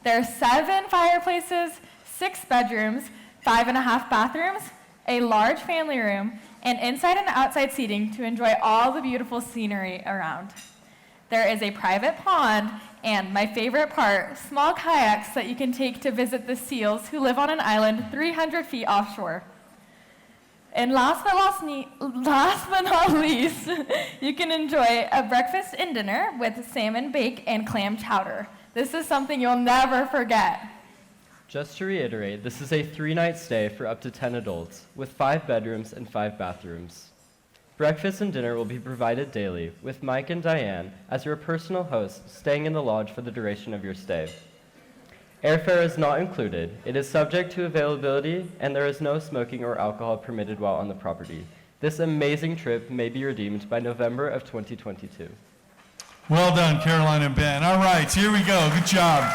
There are 7 fireplaces, 6 bedrooms, 5.5 bathrooms, a large family room, and inside and outside seating to enjoy all the beautiful scenery around. There is a private pond and, my favorite part, small kayaks that you can take to visit the seals who live on an island 300 feet offshore. And last but not least, you can enjoy a breakfast and dinner with salmon bake and clam chowder. This is something you'll never forget. Just to reiterate, this is a 3-night stay for up to 10 adults, with 5 bedrooms and 5 bathrooms. Breakfast and dinner will be provided daily, with Mike and Deonne as your personal hosts staying in the lodge for the duration of your stay. Airfare is not included. It is subject to availability, and there is no smoking or alcohol permitted while on the property. This amazing trip may be redeemed by November of 2022. Well done, Caroline and Ben. All right, here we go. Good job.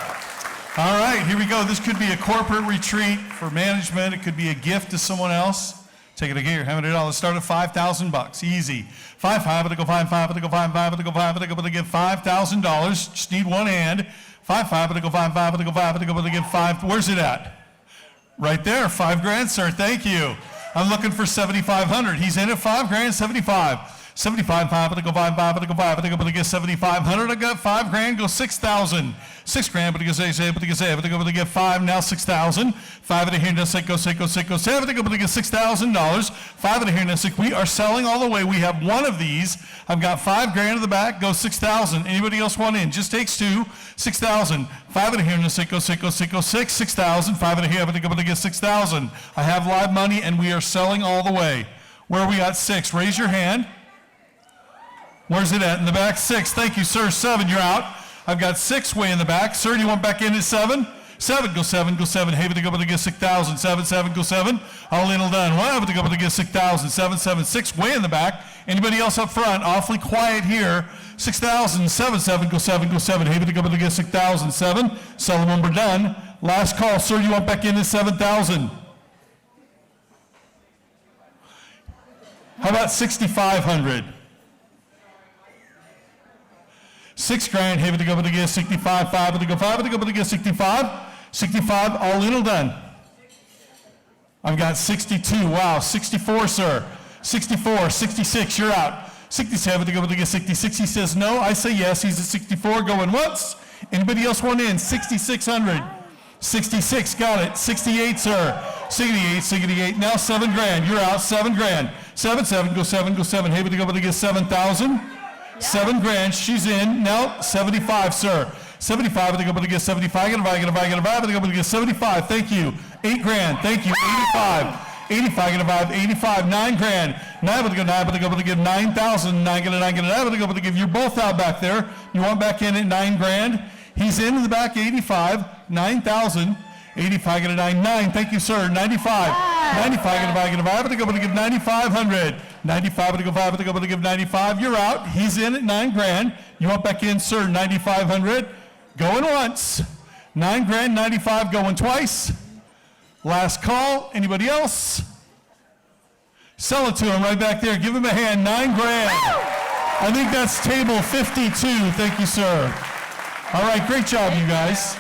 All right, here we go. This could be a corporate retreat for management. It could be a gift to someone else. Take it here. $100. Start at $5,000. Easy. 5, but to go 5, but to go 5, but to go 5, but to go, but to give $5,000. Just need one hand. 5, but to go 5, but to go 5, but to go, but to give 5. Where's it at? Right there. 5 grand, sir. Thank you. I'm looking for 7,500. He's in at 5 grand, 75. 75, 5, but to go 5, but to go 5, but to go, but to get 7,500. I got 5 grand, go 6,000. 6 grand, but to go say, but to go say, but to go, but to get 5, now 6,000. 5 in here, now say, go 7, but to go, but to get $6,000. 5 in here, now 6. We are selling all the way. We have one of these. I've got 5 grand in the back, go 6,000. Anybody else want in? Just takes 2, 6,000. 5 in here, now say, go 6, 6,000. 5 in here, but to go, but to get 6,000. I have live money, and we are selling all the way. Where are we at? 6. Raise your hand. Where's it at? In the back? 6. Thank you, sir. 7, you're out. I've got 6 way in the back. Sir, do you want back in at 7? 7, go 7, go 7. Hey, to go to get 6,000. 7, 7, go 7. All in, all done. 1, to go to get 6,000. 7, 7, 6, way in the back. Anybody else up front? Awfully quiet here. 6,000. 7, 7, go 7, go 7. Hey, to go to get 6,000. 7. Sell them, we're done. Last call, sir. You want back in at 7,000? How about 6,500? 6 grand, hey, to go to get 65, 5 to go 5 to go to get 65, 65, all in, all done. I've got 62, wow, 64, sir, 64, 66, you're out. 67 to go to get 66, he says no, I say yes, he's at 64, going once. Anybody else want in? 6,600, 66, got it, 68, sir, 68, 68, now 7 grand, you're out, 7 grand. 7, 7, go 7, go 7, hey, to go to get 7,000. 7 grand, she's in. Now 75, sir. 75, I think I'm going to get 75. Get a buy, I think I'm going to get 75. Thank you. 8 grand, thank you. 85. 85, get a buy, 85. 9 grand. 9, I'm going to go 9, I think I'm going to give 9,000. 9, get a 9, get a 9, I think I'm going to give you both out back there. You want back in at 9 grand? He's in the back, 85. 9,000. 85, get a 9, 9, thank you, sir. 95, 95, get a buy, I think I'm going to give 9,500. 95, I'm going to give 95, you're out. He's in at 9 grand. You want back in, sir, 9,500. Going once. 9 grand, 95, going twice. Last call, anybody else? Sell it to him right back there. Give him a hand, 9 grand. I think that's table 52, thank you, sir. All right, great job, you guys.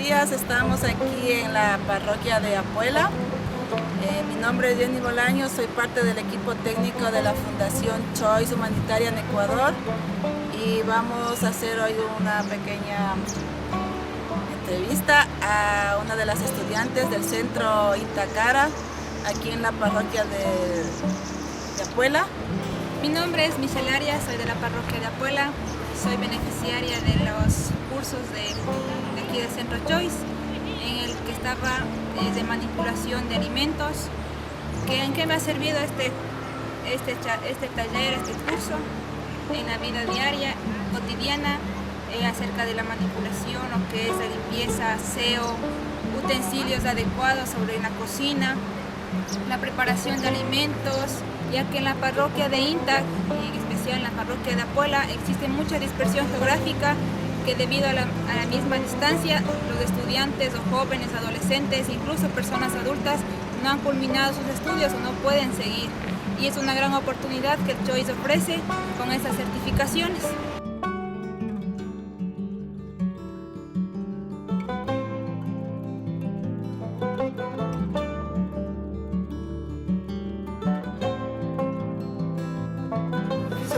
días, estamos aquí en la parroquia de Apuela. Mi nombre es Deonne Bolaños, soy parte del equipo técnico de la Fundación CHOICE Humanitarian Ecuador y vamos a hacer hoy una pequeña entrevista a una de las estudiantes del centro Intacara aquí en la parroquia de Apuela. Mi nombre es Michelle Arias, soy de la parroquia de Apuela, soy beneficiaria de los cursos de aquí del centro CHOICE, en el que estaba de manipulación de alimentos. ¿En qué me ha servido este taller, este curso? En la vida diaria, cotidiana, acerca de la manipulación, lo que es la limpieza, aseo, utensilios adecuados sobre la cocina, la preparación de alimentos, ya que en la parroquia de Intac, y en especial en la parroquia de Apuela, existe mucha dispersión geográfica que debido a la misma distancia, los estudiantes o jóvenes, adolescentes, incluso personas adultas, no han culminado sus estudios o no pueden seguir. Y es una gran oportunidad que el CHOICE ofrece con esas certificaciones.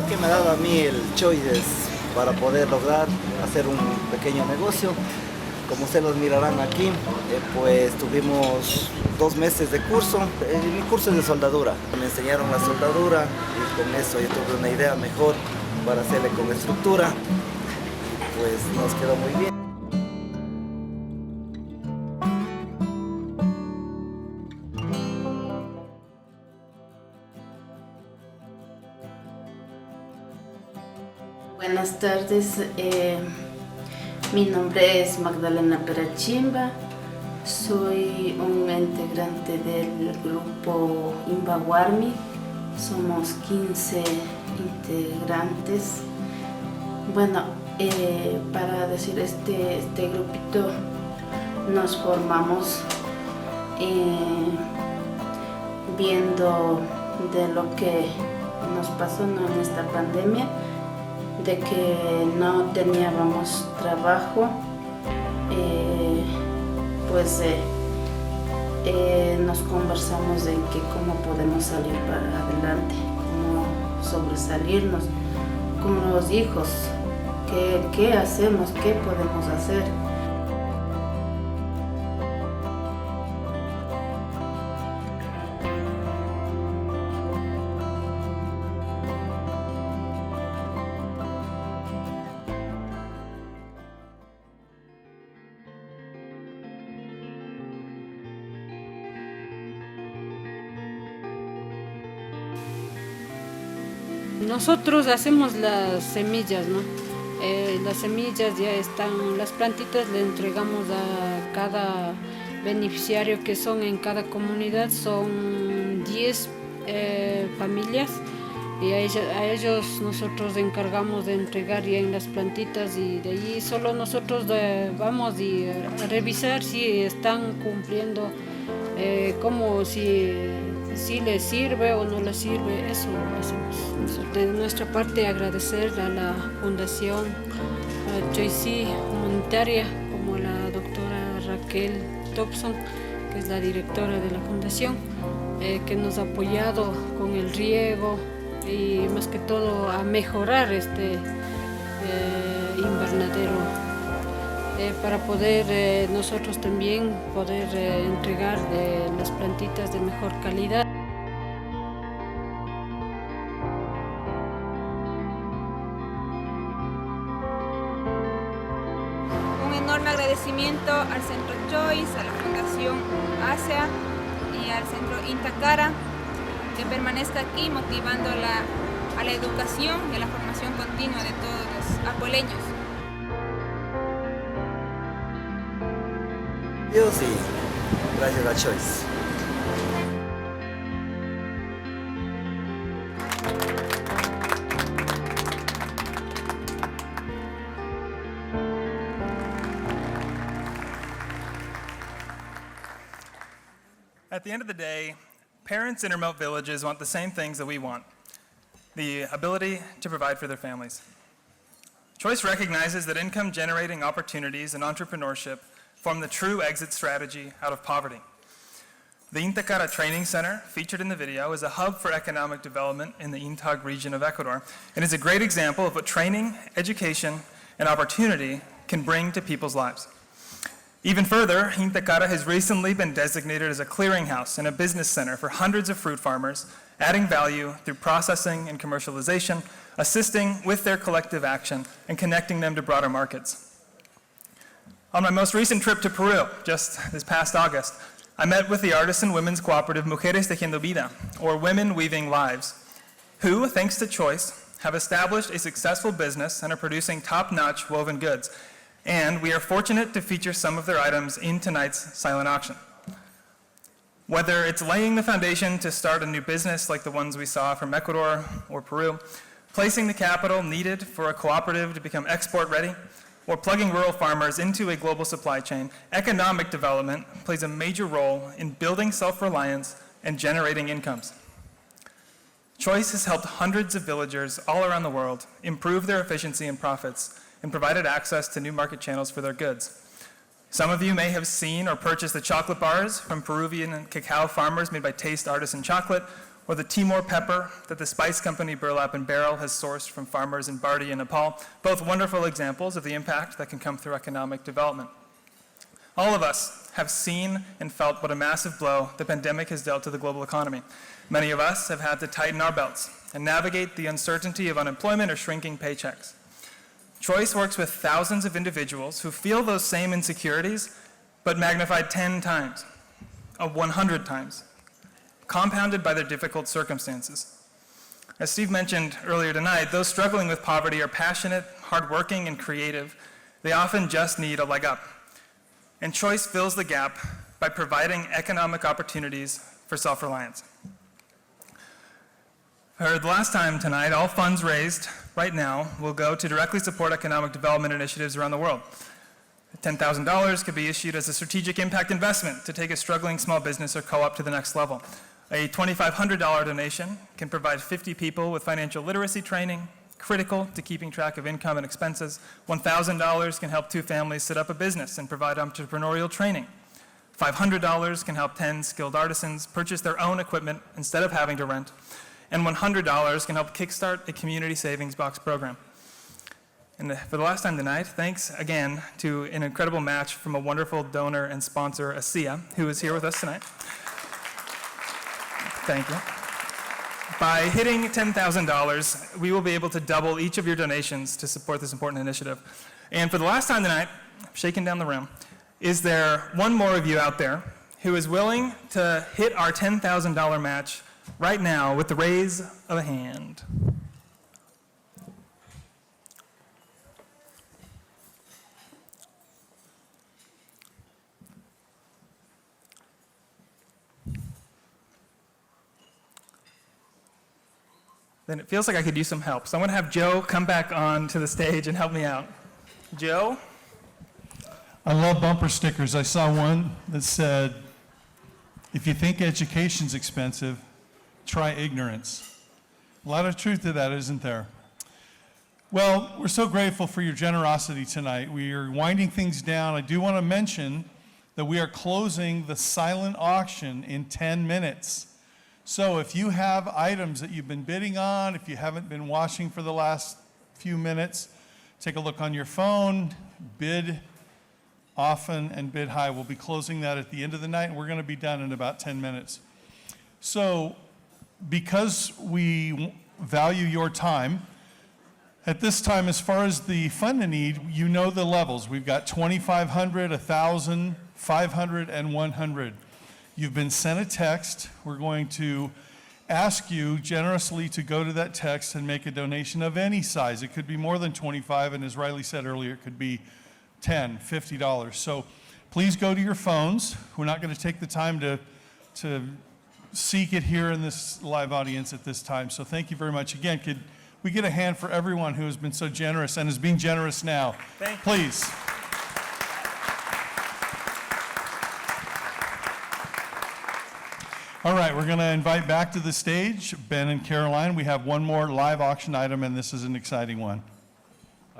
Que me ha dado a mí el CHOICE es para poder lograr hacer un pequeño negocio. Como ustedes los mirarán aquí, pues tuvimos 2 meses de curso. Mi curso es de soldadura. Me enseñaron la soldadura y con eso yo tuve una idea mejor para hacerle con estructura. Pues nos quedó muy bien. Buenas tardes, mi nombre es Magdalena Perachimba, soy un integrante del grupo Imbaguarmi, somos 15 integrantes. Bueno, para decir este grupito nos formamos viendo de lo que nos pasó en esta pandemia, de que no teníamos trabajo, pues nos conversamos en que cómo podemos salir para adelante, cómo sobresalirnos con los hijos, qué hacemos, qué podemos hacer. Nosotros hacemos las semillas, ¿no? Las semillas ya están, las plantitas le entregamos a cada beneficiario que son en cada comunidad, son 10 familias y a ellos nosotros encargamos de entregar ya en las plantitas y de allí solo nosotros vamos a revisar si están cumpliendo, como si les sirve o no les sirve, eso hacemos. De nuestra parte agradecer a la Fundación CHOICE Humanitarian, como la doctora Raquel Thompson, que es la directora de la fundación, que nos ha apoyado con el riego y más que todo a mejorar este invernadero para poder nosotros también poder entregar las plantitas de mejor calidad. Un enorme agradecimiento al Centro CHOICE, a la Fundación ASEA y al Centro Intacara, que permanezca aquí motivando a la educación y a la formación continua de todos los apueleños. Dios y gracias a CHOICE. At the end of the day, parents in remote villages want the same things that we want: the ability to provide for their families. CHOICE recognizes that income-generating opportunities and entrepreneurship form the true exit strategy out of poverty. The Intacara Training Center, featured in the video, is a hub for economic development in the Intag region of Ecuador, and is a great example of what training, education, and opportunity can bring to people's lives. Even further, Intacara has recently been designated as a clearinghouse and a business center for hundreds of fruit farmers, adding value through processing and commercialization, assisting with their collective action, and connecting them to broader markets. On my most recent trip to Peru, just this past August, I met with the artisan women's cooperative Mujeres Tejiendo Vida, or Women Weaving Lives, who, thanks to CHOICE, have established a successful business and are producing top-notch woven goods. And we are fortunate to feature some of their items in tonight's silent auction. Whether it's laying the foundation to start a new business like the ones we saw from Ecuador or Peru, placing the capital needed for a cooperative to become export ready, or plugging rural farmers into a global supply chain, economic development plays a major role in building self-reliance and generating incomes. CHOICE has helped hundreds of villagers all around the world improve their efficiency and profits and provided access to new market channels for their goods. Some of you may have seen or purchased the chocolate bars from Peruvian cacao farmers made by Taste Artisan Chocolate, or the Timor pepper that the spice company Burlap and Barrel has sourced from farmers in Bardi and Nepal, both wonderful examples of the impact that can come through economic development. All of us have seen and felt what a massive blow the pandemic has dealt to the global economy. Many of us have had to tighten our belts and navigate the uncertainty of unemployment or shrinking paychecks. CHOICE works with thousands of individuals who feel those same insecurities, but magnified 10 times, 100 times, compounded by their difficult circumstances. As Steve mentioned earlier tonight, those struggling with poverty are passionate, hardworking, and creative. They often just need a leg up. And CHOICE fills the gap by providing economic opportunities for self-reliance. I heard the last time tonight, all funds raised right now will go to directly support economic development initiatives around the world. $10,000 could be issued as a strategic impact investment to take a struggling small business or co-op to the next level. A $2,500 donation can provide 50 people with financial literacy training, critical to keeping track of income and expenses. $1,000 can help 2 families set up a business and provide entrepreneurial training. $500 can help 10 skilled artisans purchase their own equipment instead of having to rent. And $100 can help kickstart a community savings box program. And for the last time tonight, thanks again to an incredible match from a wonderful donor and sponsor, ASEA, who is here with us tonight. Thank you. By hitting $10,000, we will be able to double each of your donations to support this important initiative. And for the last time tonight, shaking down the room, is there one more of you out there who is willing to hit our $10,000 match right now with the raise of a hand? Then it feels like I could use some help. So I'm going to have Joe come back on to the stage and help me out. Joe? I love bumper stickers. I saw one that said, if you think education's expensive, try ignorance. A lot of truth to that, isn't there? Well, we're so grateful for your generosity tonight. We are winding things down. I do want to mention that we are closing the silent auction in 10 minutes. So if you have items that you've been bidding on, if you haven't been watching for the last few minutes, take a look on your phone, bid often and bid high. We'll be closing that at the end of the night, and we're going to be done in about 10 minutes. So because we value your time, at this time, as far as the fund in need, you know the levels. We've got 2,500, 1,000, 500, and 100. You've been sent a text. We're going to ask you generously to go to that text and make a donation of any size. It could be more than 25, and as Riley said earlier, it could be $10, $50. So please go to your phones. We're not going to take the time to seek it here in this live audience at this time. So thank you very much. Again, could we get a hand for everyone who has been so generous and is being generous now? Please. All right, we're going to invite back to the stage Ben and Caroline. We have one more live auction item, and this is an exciting one.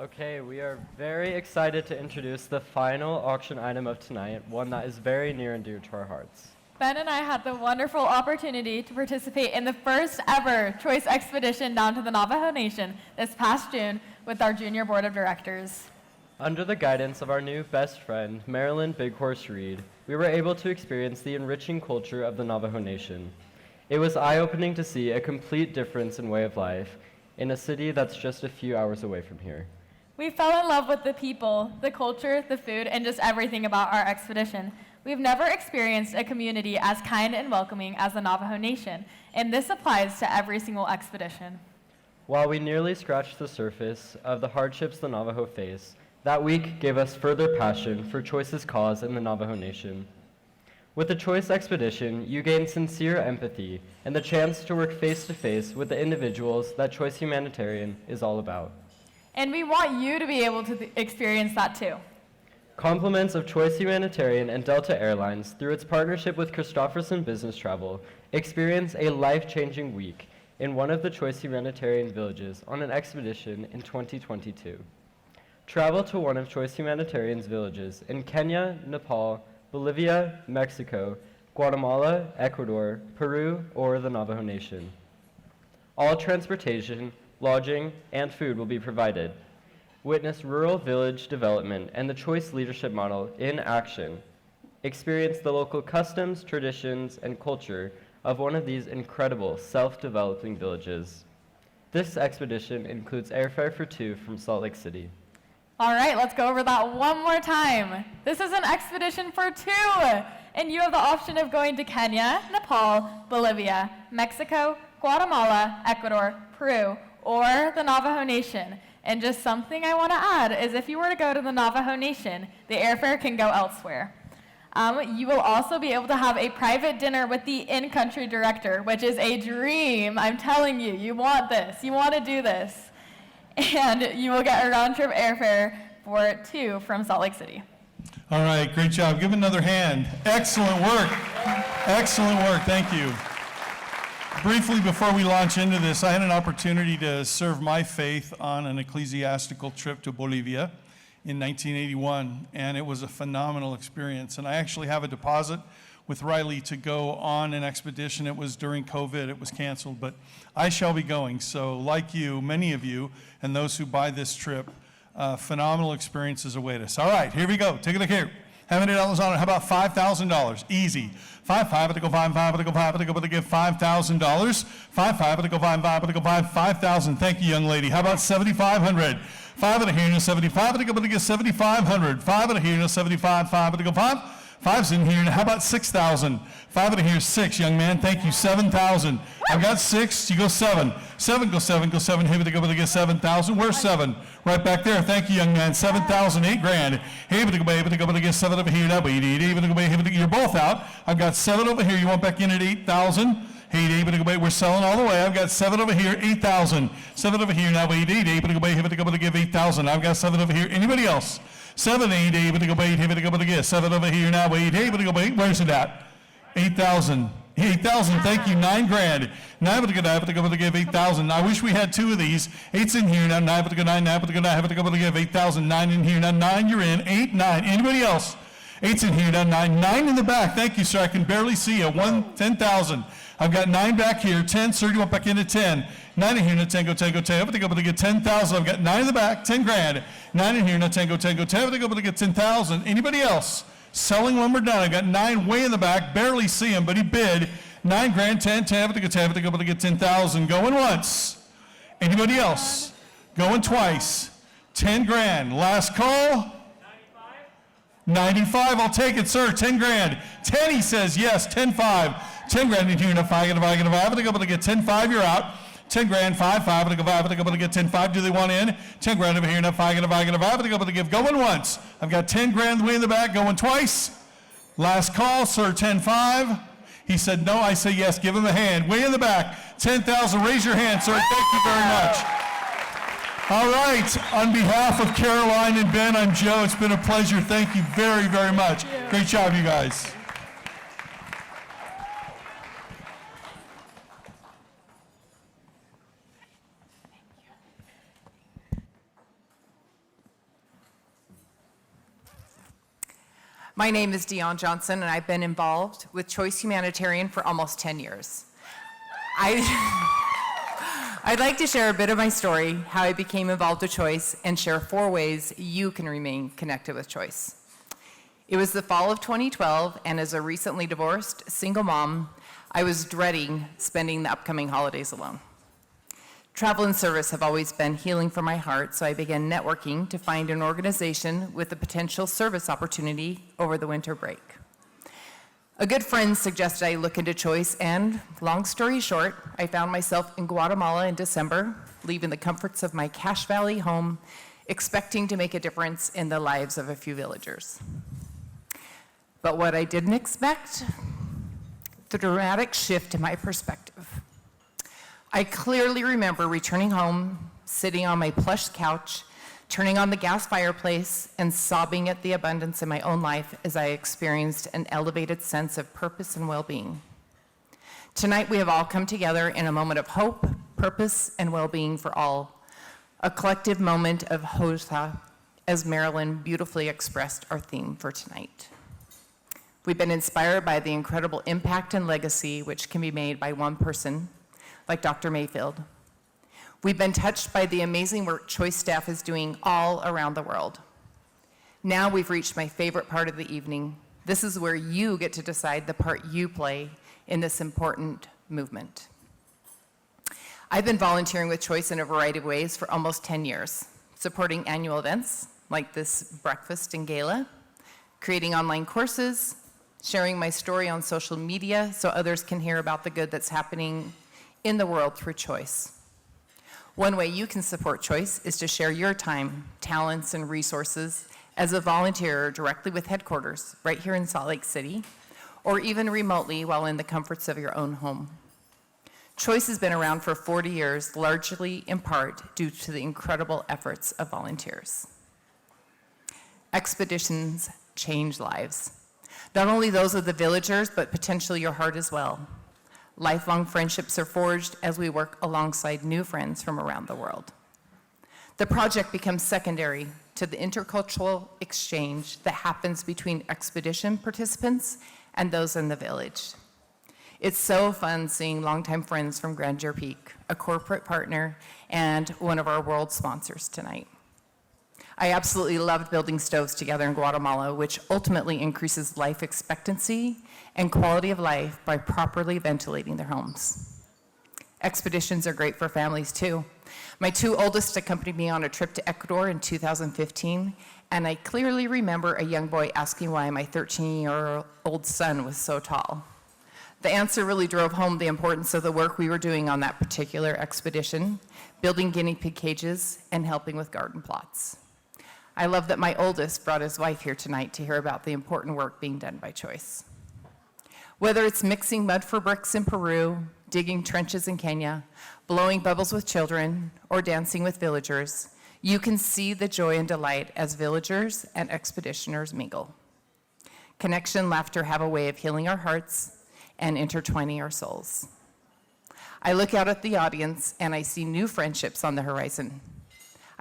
Okay, we are very excited to introduce the final auction item of tonight, one that is very near and dear to our hearts. Ben and I had the wonderful opportunity to participate in the first ever Choice expedition down to the Navajo Nation this past June with our junior board of directors. Under the guidance of our new best friend, Marilyn Big Horse Reed, we were able to experience the enriching culture of the Navajo Nation. It was eye-opening to see a complete difference in way of life in a city that's just a few hours away from here. We fell in love with the people, the culture, the food, and just everything about our expedition. We've never experienced a community as kind and welcoming as the Navajo Nation, and this applies to every single expedition. While we nearly scratched the surface of the hardships the Navajo face, that week gave us further passion for CHOICE's cause in the Navajo Nation. With the CHOICE expedition, you gain sincere empathy and the chance to work face-to-face with the individuals that CHOICE Humanitarian is all about. And we want you to be able to experience that too. Compliments of CHOICE Humanitarian and Delta Airlines, through its partnership with Christofferson Business Travel, experience a life-changing week in one of the CHOICE Humanitarian villages on an expedition in 2022. Travel to one of CHOICE Humanitarian's villages in Kenya, Nepal, Bolivia, Mexico, Guatemala, Ecuador, Peru, or the Navajo Nation. All transportation, lodging, and food will be provided. Witness rural village development and the CHOICE leadership model in action. Experience the local customs, traditions, and culture of one of these incredible self-developing villages. This expedition includes airfare for two from Salt Lake City. All right, let's go over that one more time. This is an expedition for two, and you have the option of going to Kenya, Nepal, Bolivia, Mexico, Guatemala, Ecuador, Peru, or the Navajo Nation. And just something I want to add is if you were to go to the Navajo Nation, the airfare can go elsewhere. You will also be able to have a private dinner with the in-country director, which is a dream. I'm telling you, you want this. You want to do this. And you will get a round-trip airfare for two from Salt Lake City. All right, great job. Give another hand. Excellent work. Excellent work. Thank you. Briefly, before we launch into this, I had an opportunity to serve my faith on an ecclesiastical trip to Bolivia in 1981, and it was a phenomenal experience. And I actually have a deposit with Riley to go on an expedition. It was during COVID, it was canceled, but I shall be going. So like you, many of you, and those who buy this trip, phenomenal experiences await us. All right, here we go. Take a look here. How many dollars on it? How about $5,000? Easy. 5, I to go 5, I to go 5, I to go, but to give $5,000. 5, I to go 5, I to go 5, 5,000. Thank you, young lady. How about 7,500? 5 to here, no 75, I to go, but to give 7,500. 5 to here, no 75, 5 to go 5. 5's in here. How about 6,000? 5 to here, 6, young man. Thank you, 7,000. I've got 6. You go 7. 7, go 7, go 7. Here we go, but to get 7,000. Where's 7? Right back there. Thank you, young man. 7,000, 8 grand. Here we go, but to get 7 over here. Now, you're both out. I've got 7 over here. You want back in at 8,000? Hey, we're selling all the way. I've got 7 over here, 8,000. 7 over here. Now, to give 8,000. I've got 7 over here. Anybody else? 7, 8, 8, to go, to get 7 over here now, 8, 8, to go, where's it at? 8,000. 8,000, thank you, 9 grand. 9, to go, to give 8,000. I wish we had 2 of these. 8's in here now, 9, to go, 9, to go, 9, to go, to give 8,000. 9 in here now, 9, you're in. 8, 9. Anybody else? 8's in here now, 9. 9 in the back, thank you, sir. I can barely see you. 10,000. I've got 9 back here. 10, sir, you want back into 10. 9 in here, no 10, go, 10, go, 10. To get 10,000. I've got 9 in the back, 10 grand. 9 in here, no 10, go, 10, go, 10. To get 10,000. Anybody else? Selling lumber down. I've got 9 way in the back, barely see him, but he bid. 9 grand, 10, 10, to get 10,000. Going once. Anybody else? Going twice. 10 grand. Last call. 95, I'll take it, sir. 10 grand. 10, he says, yes, 10-5. 10 grand in here, no 5, to get 10-5, you're out. 10 grand, 5, to go 5, to get 10-5. Do they want in? 10 grand over here, no 5, to give. Going once. I've got 10 grand way in the back, going twice. Last call, sir, 10-5. He said no, I say yes, give him a hand. Way in the back, 10,000, raise your hand, sir. Thank you very much. All right, on behalf of Caroline and Ben, I'm Joe. It's been a pleasure. Thank you very, very much. Great job, you guys. My name is Deonne Johnson, and I've been involved with CHOICE Humanitarian for almost 10 years. I'd like to share a bit of my story, how I became involved with CHOICE, and share 4 ways you can remain connected with CHOICE. It was the fall of 2012, and as a recently divorced single mom, I was dreading spending the upcoming holidays alone. Travel and service have always been healing for my heart, so I began networking to find an organization with a potential service opportunity over the winter break. A good friend suggested I look into CHOICE, and long story short, I found myself in Guatemala in December, leaving the comforts of my Cache Valley home, expecting to make a difference in the lives of a few villagers. But what I didn't expect, the dramatic shift in my perspective. I clearly remember returning home, sitting on my plush couch, turning on the gas fireplace, and sobbing at the abundance in my own life as I experienced an elevated sense of purpose and well-being. Tonight, we have all come together in a moment of hope, purpose, and well-being for all, a collective moment of Hózhó, as Marilyn beautifully expressed our theme for tonight. We've been inspired by the incredible impact and legacy which can be made by one person, like Dr. Mayfield. We've been touched by the amazing work CHOICE staff is doing all around the world. Now we've reached my favorite part of the evening. This is where you get to decide the part you play in this important movement. I've been volunteering with CHOICE in a variety of ways for almost 10 years, supporting annual events like this breakfast in Gala, creating online courses, sharing my story on social media so others can hear about the good that's happening in the world through CHOICE. One way you can support CHOICE is to share your time, talents, and resources as a volunteer directly with headquarters right here in Salt Lake City, or even remotely while in the comforts of your own home. CHOICE has been around for 40 years, largely in part due to the incredible efforts of volunteers. Expeditions change lives. Not only those of the villagers, but potentially your heart as well. Lifelong friendships are forged as we work alongside new friends from around the world. The project becomes secondary to the intercultural exchange that happens between expedition participants and those in the village. It's so fun seeing longtime friends from Grandeur Peak, a corporate partner and one of our world sponsors tonight. I absolutely loved building stoves together in Guatemala, which ultimately increases life expectancy and quality of life by properly ventilating their homes. Expeditions are great for families too. My 2 oldest accompanied me on a trip to Ecuador in 2015, and I clearly remember a young boy asking why my 13-year-old son was so tall. The answer really drove home the importance of the work we were doing on that particular expedition, building guinea pig cages and helping with garden plots. I love that my oldest brought his wife here tonight to hear about the important work being done by CHOICE. Whether it's mixing mud for bricks in Peru, digging trenches in Kenya, blowing bubbles with children, or dancing with villagers, you can see the joy and delight as villagers and expeditioners mingle. Connection and laughter have a way of healing our hearts and intertwining our souls. I look out at the audience and I see new friendships on the horizon.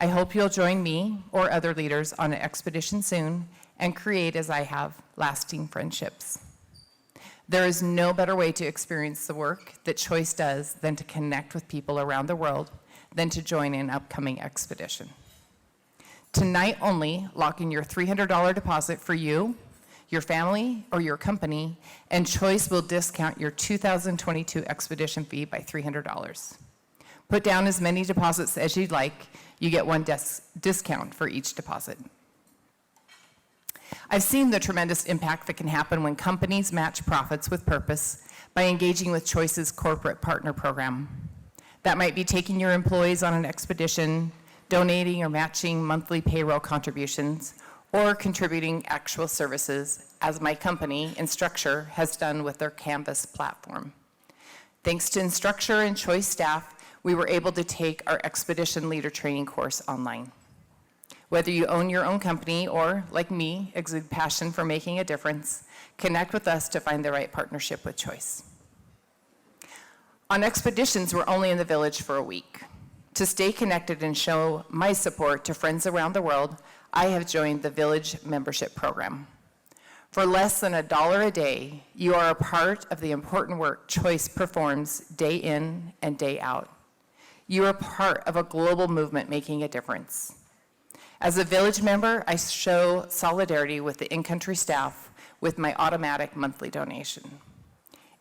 I hope you'll join me or other leaders on an expedition soon and create, as I have, lasting friendships. There is no better way to experience the work that CHOICE does than to connect with people around the world than to join an upcoming expedition. Tonight only, lock in your $300 deposit for you, your family, or your company, and CHOICE will discount your 2022 expedition fee by $300. Put down as many deposits as you'd like. You get one discount for each deposit. I've seen the tremendous impact that can happen when companies match profits with purpose by engaging with CHOICE's corporate partner program. That might be taking your employees on an expedition, donating or matching monthly payroll contributions, or contributing actual services, as my company, Instructure, has done with their Canvas platform. Thanks to Instructure and CHOICE staff, we were able to take our expedition leader training course online. Whether you own your own company or, like me, exude passion for making a difference, connect with us to find the right partnership with CHOICE. On expeditions, we're only in the village for a week. To stay connected and show my support to friends around the world, I have joined the Village Membership Program. For less than $1 a day, you are a part of the important work Choice performs day in and day out. You are part of a global movement making a difference. As a village member, I show solidarity with the in-country staff with my automatic monthly donation.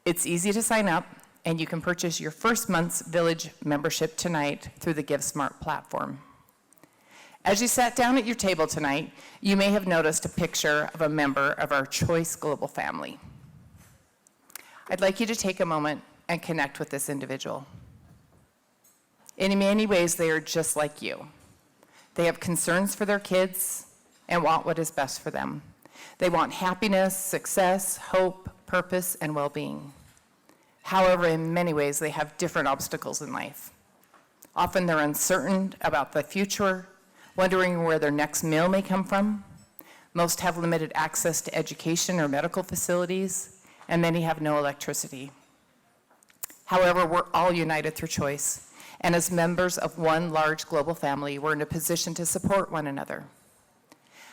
It's easy to sign up, and you can purchase your first month's village membership tonight through the GiveSmart platform. As you sat down at your table tonight, you may have noticed a picture of a member of our Choice Global family. I'd like you to take a moment and connect with this individual. In many ways, they are just like you. They have concerns for their kids and want what is best for them. They want happiness, success, hope, purpose, and well-being. However, in many ways, they have different obstacles in life. Often they're uncertain about the future, wondering where their next meal may come from. Most have limited access to education or medical facilities, and many have no electricity. However, we're all united through choice. And as members of one large global family, we're in a position to support one another.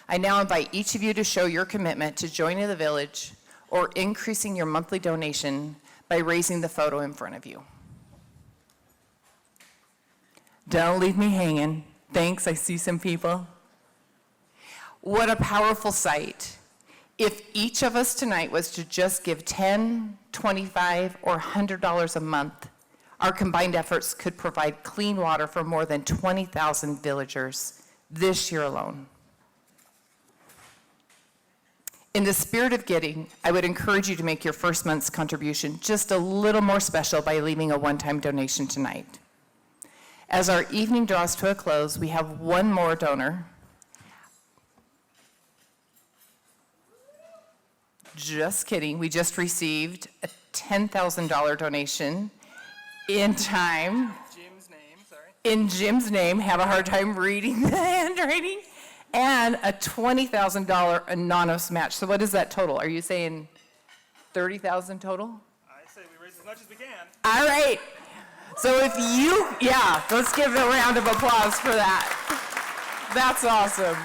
I now invite each of you to show your commitment to joining the village or increasing your monthly donation by raising the photo in front of you. Don't leave me hanging. Thanks, I see some people. What a powerful sight. If each of us tonight was to just give $10, $25, or $100 a month, our combined efforts could provide clean water for more than 20,000 villagers this year alone. In the spirit of giving, I would encourage you to make your first month's contribution just a little more special by leaving a one-time donation tonight. As our evening draws to a close, we have one more donor. Just kidding, we just received a $10,000 donation in time. Jim's name, sorry. In Jim's name, have a hard time reading the handwriting, and a $20,000 anonymous match. So what is that total? Are you saying 30,000 total? I say we raise as much as we can. All right. So if you, let's give a round of applause for that. That's awesome.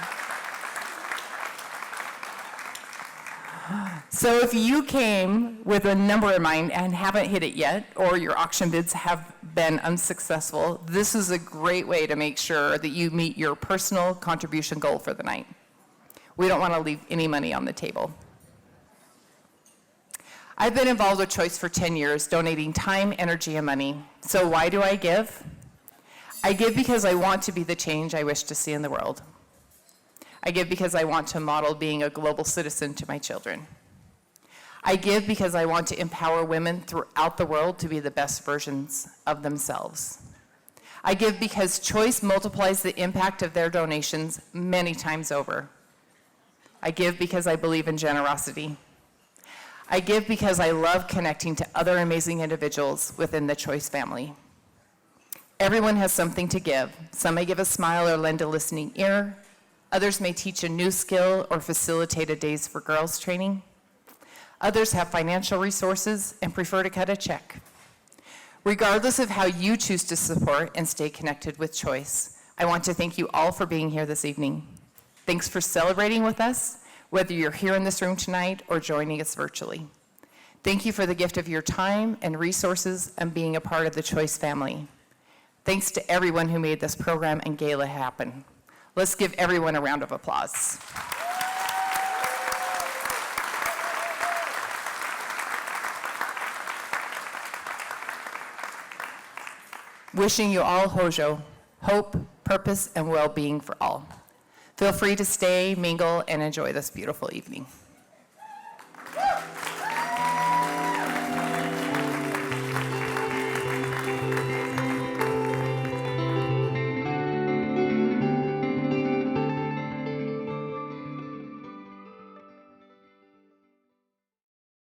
So if you came with a number in mind and haven't hit it yet, or your auction bids have been unsuccessful, this is a great way to make sure that you meet your personal contribution goal for the night. We don't want to leave any money on the table. I've been involved with Choice for 10 years, donating time, energy, and money. So why do I give? I give because I want to be the change I wish to see in the world. I give because I want to model being a global citizen to my children. I give because I want to empower women throughout the world to be the best versions of themselves. I give because Choice multiplies the impact of their donations many times over. I give because I believe in generosity. I give because I love connecting to other amazing individuals within the Choice family. Everyone has something to give. Some may give a smile or lend a listening ear. Others may teach a new skill or facilitate a Days for Girls training. Others have financial resources and prefer to cut a check. Regardless of how you choose to support and stay connected with Choice, I want to thank you all for being here this evening. Thanks for celebrating with us, whether you're here in this room tonight or joining us virtually. Thank you for the gift of your time and resources and being a part of the Choice family. Thanks to everyone who made this program and gala happen. Let's give everyone a round of applause. Wishing you all Hózhó, hope, purpose, and well-being for all. Feel free to stay, mingle, and enjoy this beautiful evening.